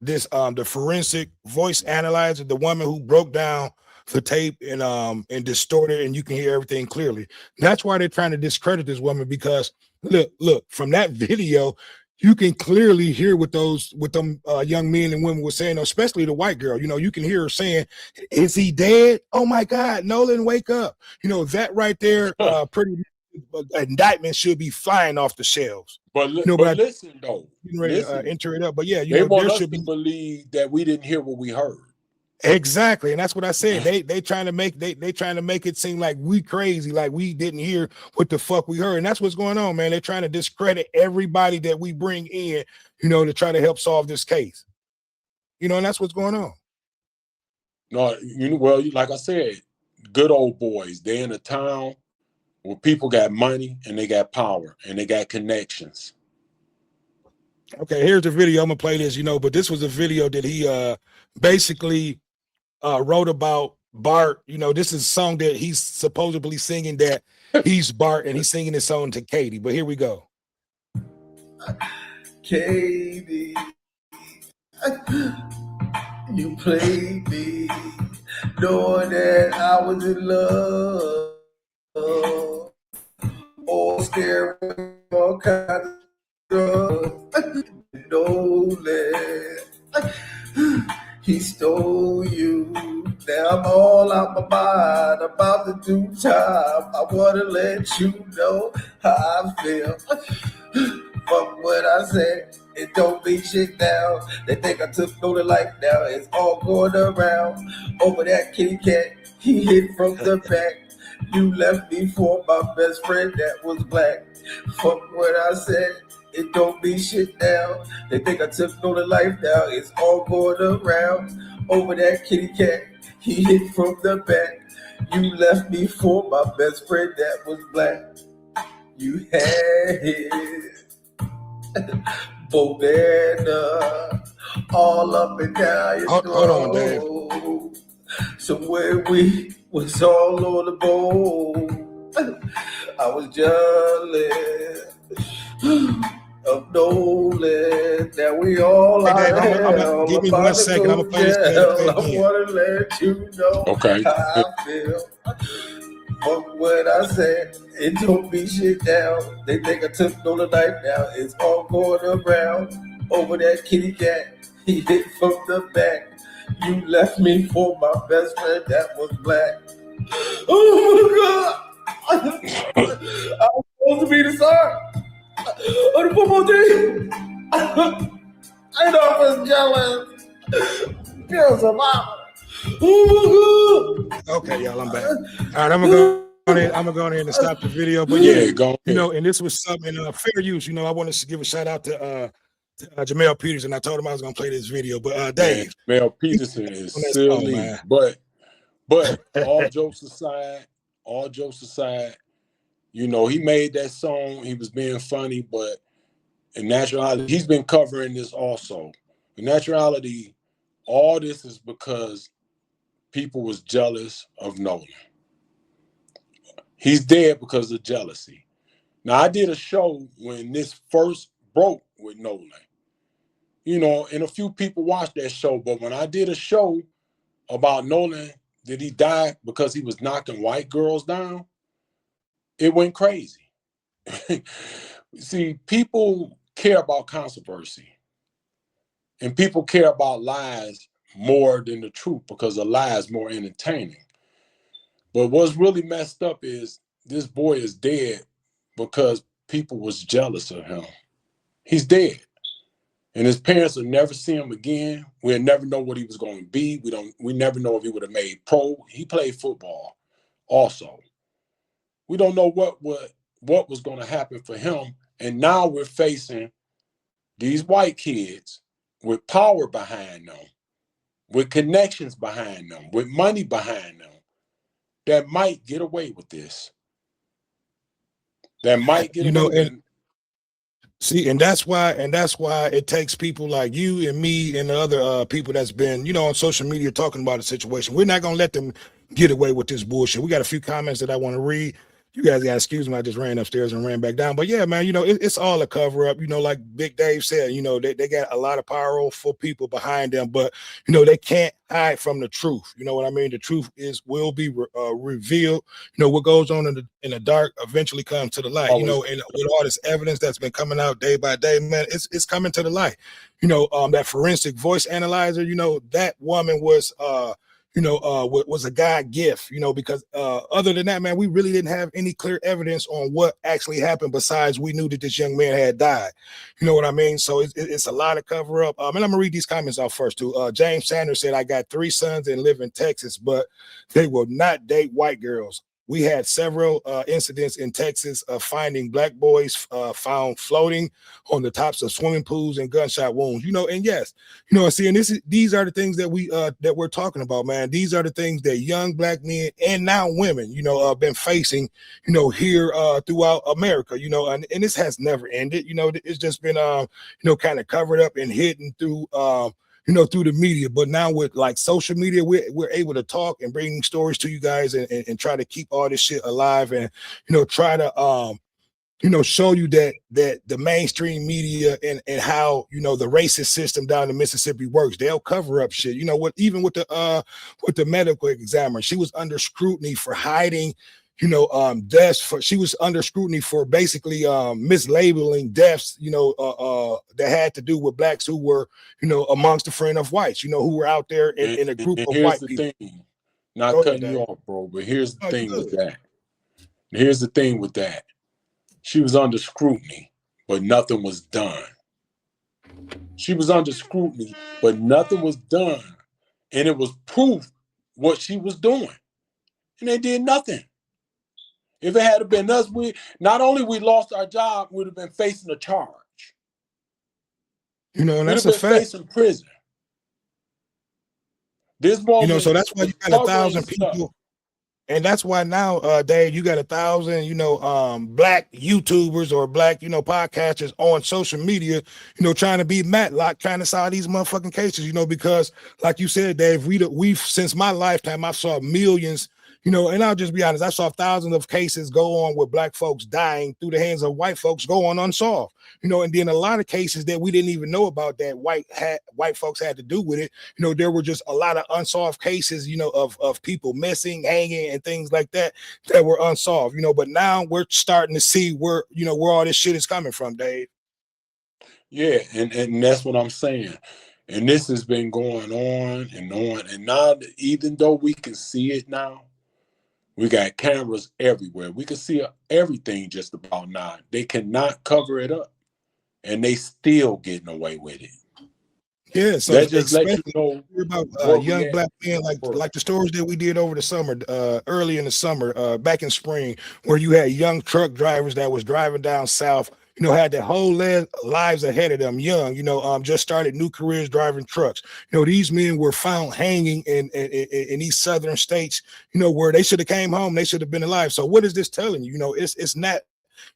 this the forensic voice analyzer, the woman who broke down the tape and distorted, and you can hear everything clearly. That's why they're trying to discredit this woman, because look from that video, you can clearly hear what them young men and women were saying, especially the white girl. You can hear her saying, "Is he dead? Oh my God, Nolan, wake up!" That right there, pretty indictment should be flying off the shelves. But listen though, enter it up. But yeah, they want there us should to be believe that we didn't hear what we heard. Exactly, and that's what I said. They trying to make it seem like we crazy, like we didn't hear what the fuck we heard, and that's what's going on, man. They're trying to discredit everybody that we bring in, to try to help solve this case. And that's what's going on. No, well, like I said, good old boys. They're in a town where people got money and they got power and they got connections. Okay, here's the video. I'm gonna play this, but this was a video that he basically wrote about Bart. This is a song that he's supposedly singing, that he's Bart and he's singing this song to Katie. But here we go. Katie, you played me, knowing that I was in love, all scared of all kinds of drugs. Nolan, he stole you. Now I'm all out my mind, about to do time. I wanna let you know how I feel. Fuck what I said, it don't mean shit now. They think I took Nolan life now. It's all going around. Over that kitty cat, he hit from the back. You left me for my best friend that was black. Fuck what I said, it don't mean shit now. They think I took Nolan life now. It's all going around. Over that kitty cat, he hit from the back. You left me for my best friend that was black. You had it. Bodega, all up and down your throat. Hold on, Dave. Somewhere we was all on the boat. I was jealous of Nolan. Now we all out of hell. Give me 1 second. I'm gonna play this I wanna let you know how I feel. Fuck what I said, it don't be shit down. They think I took Nolan life now. It's all going around. Over that kitty cat, he hit from the back. You left me for my best friend that was black. Oh my God! I was supposed to be the star of the football team. I know I was jealous. Feels alive. Oh my God! Okay, y'all, I'm back. All right, I'm gonna go ahead and stop the video. But yeah, and this was something fair use. I wanted to give a shout out to Jamel Peterson. I told him I was gonna play this video, but Dave, Jamel Peterson is silly, but all jokes aside, he made that song. He was being funny, but in naturality, he's been covering this also. In naturality, all this is because people was jealous of Nolan. He's dead because of jealousy. Now, I did a show when this first broke with Nolan. And a few people watched that show, but when I did a show about Nolan, did he die because he was knocking white girls down? It went crazy. See, people care about controversy. And people care about lies more than the truth because a lie is more entertaining. But what's really messed up is this boy is dead because people was jealous of him. He's dead. And his parents will never see him again. We'll never know what he was going to be. We never know if he would have made pro. He played football also. We don't know what was going to happen for him. And now we're facing these white kids with power behind them, with connections behind them, with money behind them, that might get away with this. That might get away with it. See, and that's why it takes people like you and me and the other people that's been, on social media talking about the situation. We're not gonna let them get away with this bullshit. We got a few comments that I want to read. You guys got to excuse me. I just ran upstairs and ran back down. But yeah, man, it's all a cover up. Like Big Dave said, they got a lot of powerful people behind them, but they can't hide from the truth. You know what I mean? The truth will be revealed. What goes on in the dark eventually comes to the light. And with all this evidence that's been coming out day by day, man, it's coming to the light. That forensic voice analyzer. That woman was was a God gift, because other than that, man, we really didn't have any clear evidence on what actually happened besides we knew that this young man had died. You know what I mean? So it's a lot of cover up. And I'm gonna read these comments out first too. James Sanders said, I got 3 sons and live in Texas, but they will not date white girls. We had several incidents in Texas of finding black boys found floating on the tops of swimming pools and gunshot wounds. And yes, and these are the things that we're talking about, man. These are the things that young black men and now women, have been facing, here throughout America, and this has never ended. It's just been, kind of covered up and hidden through, through the media. But now with like social media, we're able to talk and bring stories to you guys and try to keep all this shit alive and, try to, show you that the mainstream media and how, the racist system down in Mississippi works. They'll cover up shit. Even with the medical examiner, she was under scrutiny for hiding deaths. She was under scrutiny for basically mislabeling deaths, that had to do with blacks who were, amongst a friend of whites, who were out there in a group of white people. Thing, not cutting you off, bro, but here's the thing with that. Here's the thing with that. She was under scrutiny, but nothing was done. She was under scrutiny, but nothing was done. And it was proof what she was doing. And they did nothing. If it had been us, we lost our job, we'd have been facing a charge. And that's a fact. Facing prison. This moment, so that's why you got 1,000 people. Stuff. And that's why now, Dave, you got 1,000, black YouTubers or black, podcasters on social media, trying to be Matlock, trying to solve these motherfucking cases, because like you said, Dave, we've since my lifetime, I saw millions, and I'll just be honest, I saw thousands of cases go on with black folks dying through the hands of white folks go on unsolved, and then a lot of cases that we didn't even know about that white folks had to do with it. There were just a lot of unsolved cases, of people missing, hanging, and things like that were unsolved, but now we're starting to see where all this shit is coming from, Dave. Yeah, and that's what I'm saying. And this has been going on and on. And now, even though we can see it now, we got cameras everywhere. We can see everything just about now. They cannot cover it up, and they still getting away with it. Yeah, so that just lets you know about young black men, like the stories that we did over the summer, early in the summer, back in spring, where you had young truck drivers that was driving down south, had their whole lives ahead of them, young, just started new careers driving trucks. These men were found hanging in these southern states, where they should have came home, they should have been alive. So what is this telling you? It's not.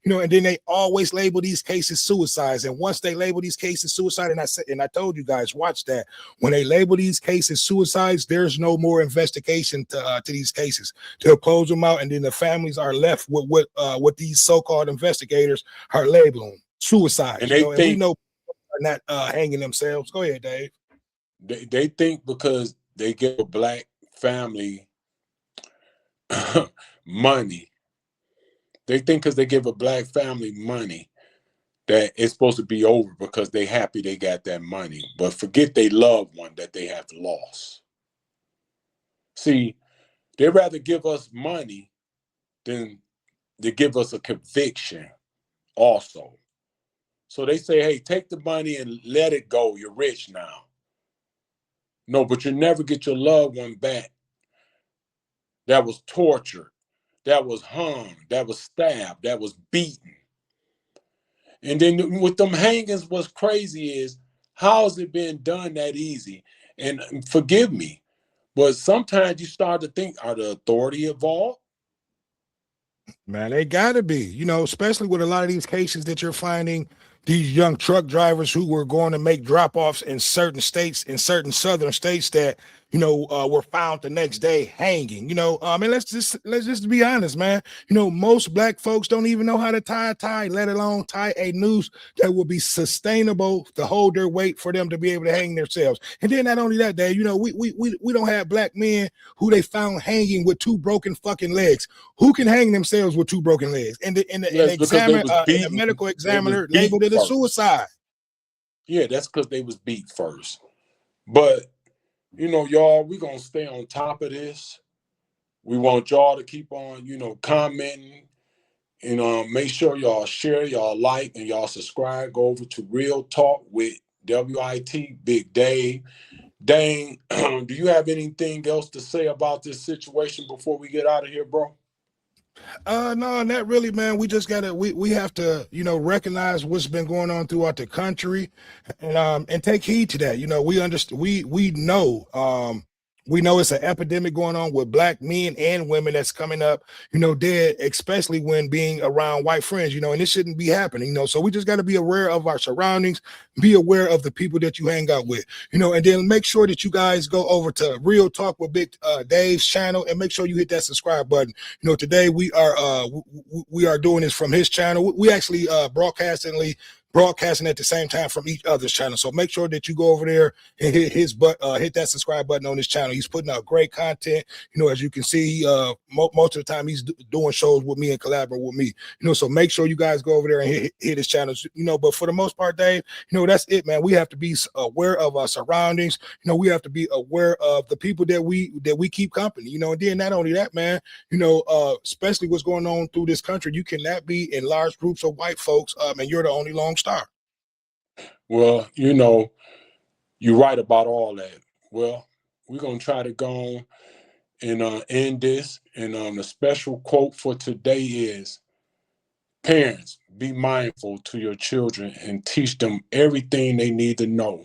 And then they always label these cases suicides. And once they label these cases suicide, and I told you guys, watch that. When they label these cases suicides, there's no more investigation to these cases. They'll close them out, and then the families are left with what these so-called investigators are labeling suicides. And and we know they're not hanging themselves. Go ahead, Dave. They think because they give a black family money. They think because they give a black family money that it's supposed to be over because they happy they got that money, but forget they loved one that they have lost. See, they'd rather give us money than to give us a conviction also. So they say, hey, take the money and let it go. You're rich now. No, but you never get your loved one back that was tortured, that was hung, that was stabbed, that was beaten. And then with them hangings, what's crazy is, how has it been done that easy? And forgive me, but sometimes you start to think, are the authority involved? Man, they gotta be, you know, especially with a lot of these cases that you're finding these young truck drivers who were going to make drop-offs in certain states, in certain southern states that, you know, were found the next day hanging, you know. And let's just be honest, man. You know, most black folks don't even know how to tie a tie, let alone tie a noose that will be sustainable to hold their weight for them to be able to hang themselves. And then not only that, Dave, you know, we don't have black men who they found hanging with 2 broken fucking legs. Who can hang themselves with 2 broken legs? And the examiner, and the medical examiner labeled it a suicide. Yeah, that's because they was beat first. But, you know, y'all, we're going to stay on top of this. We want y'all to keep on, you know, commenting. You know, make sure y'all share, y'all like, and y'all subscribe. Go over to Real Talk with WIT, Big Dave. Dane, do you have anything else to say about this situation before we get out of here, bro? No, not really, man. We just gotta we have to, you know, recognize what's been going on throughout the country and take heed to that. You know, we understand we know it's an epidemic going on with black men and women that's coming up, you know, dead, especially when being around white friends, you know, and it shouldn't be happening, you know. So we just got to be aware of our surroundings, be aware of the people that you hang out with, you know, and then make sure that you guys go over to Real Talk with Big Dave's channel and make sure you hit that subscribe button. You know, today we are doing this from his channel. We actually broadcasting at the same time from each other's channel. So make sure that you go over there and hit that subscribe button on his channel. He's putting out great content. You know, as you can see, most of the time he's doing shows with me and collaborating with me. You know, so make sure you guys go over there and hit his channels. You know, but for the most part, Dave, you know, that's it, man. We have to be aware of our surroundings. You know, we have to be aware of the people that we keep company. You know, and then not only that, man, you know, especially what's going on through this country, you cannot be in large groups of white folks, and you're the only long star. Well, you know, you're right about all that. Well, we're going to try to go on and end this. And the special quote for today is, parents, be mindful to your children and teach them everything they need to know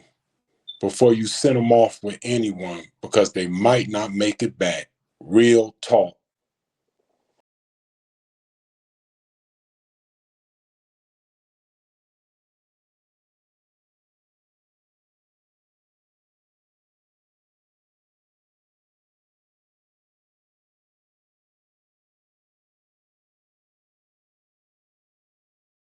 before you send them off with anyone, because they might not make it back. Real talk.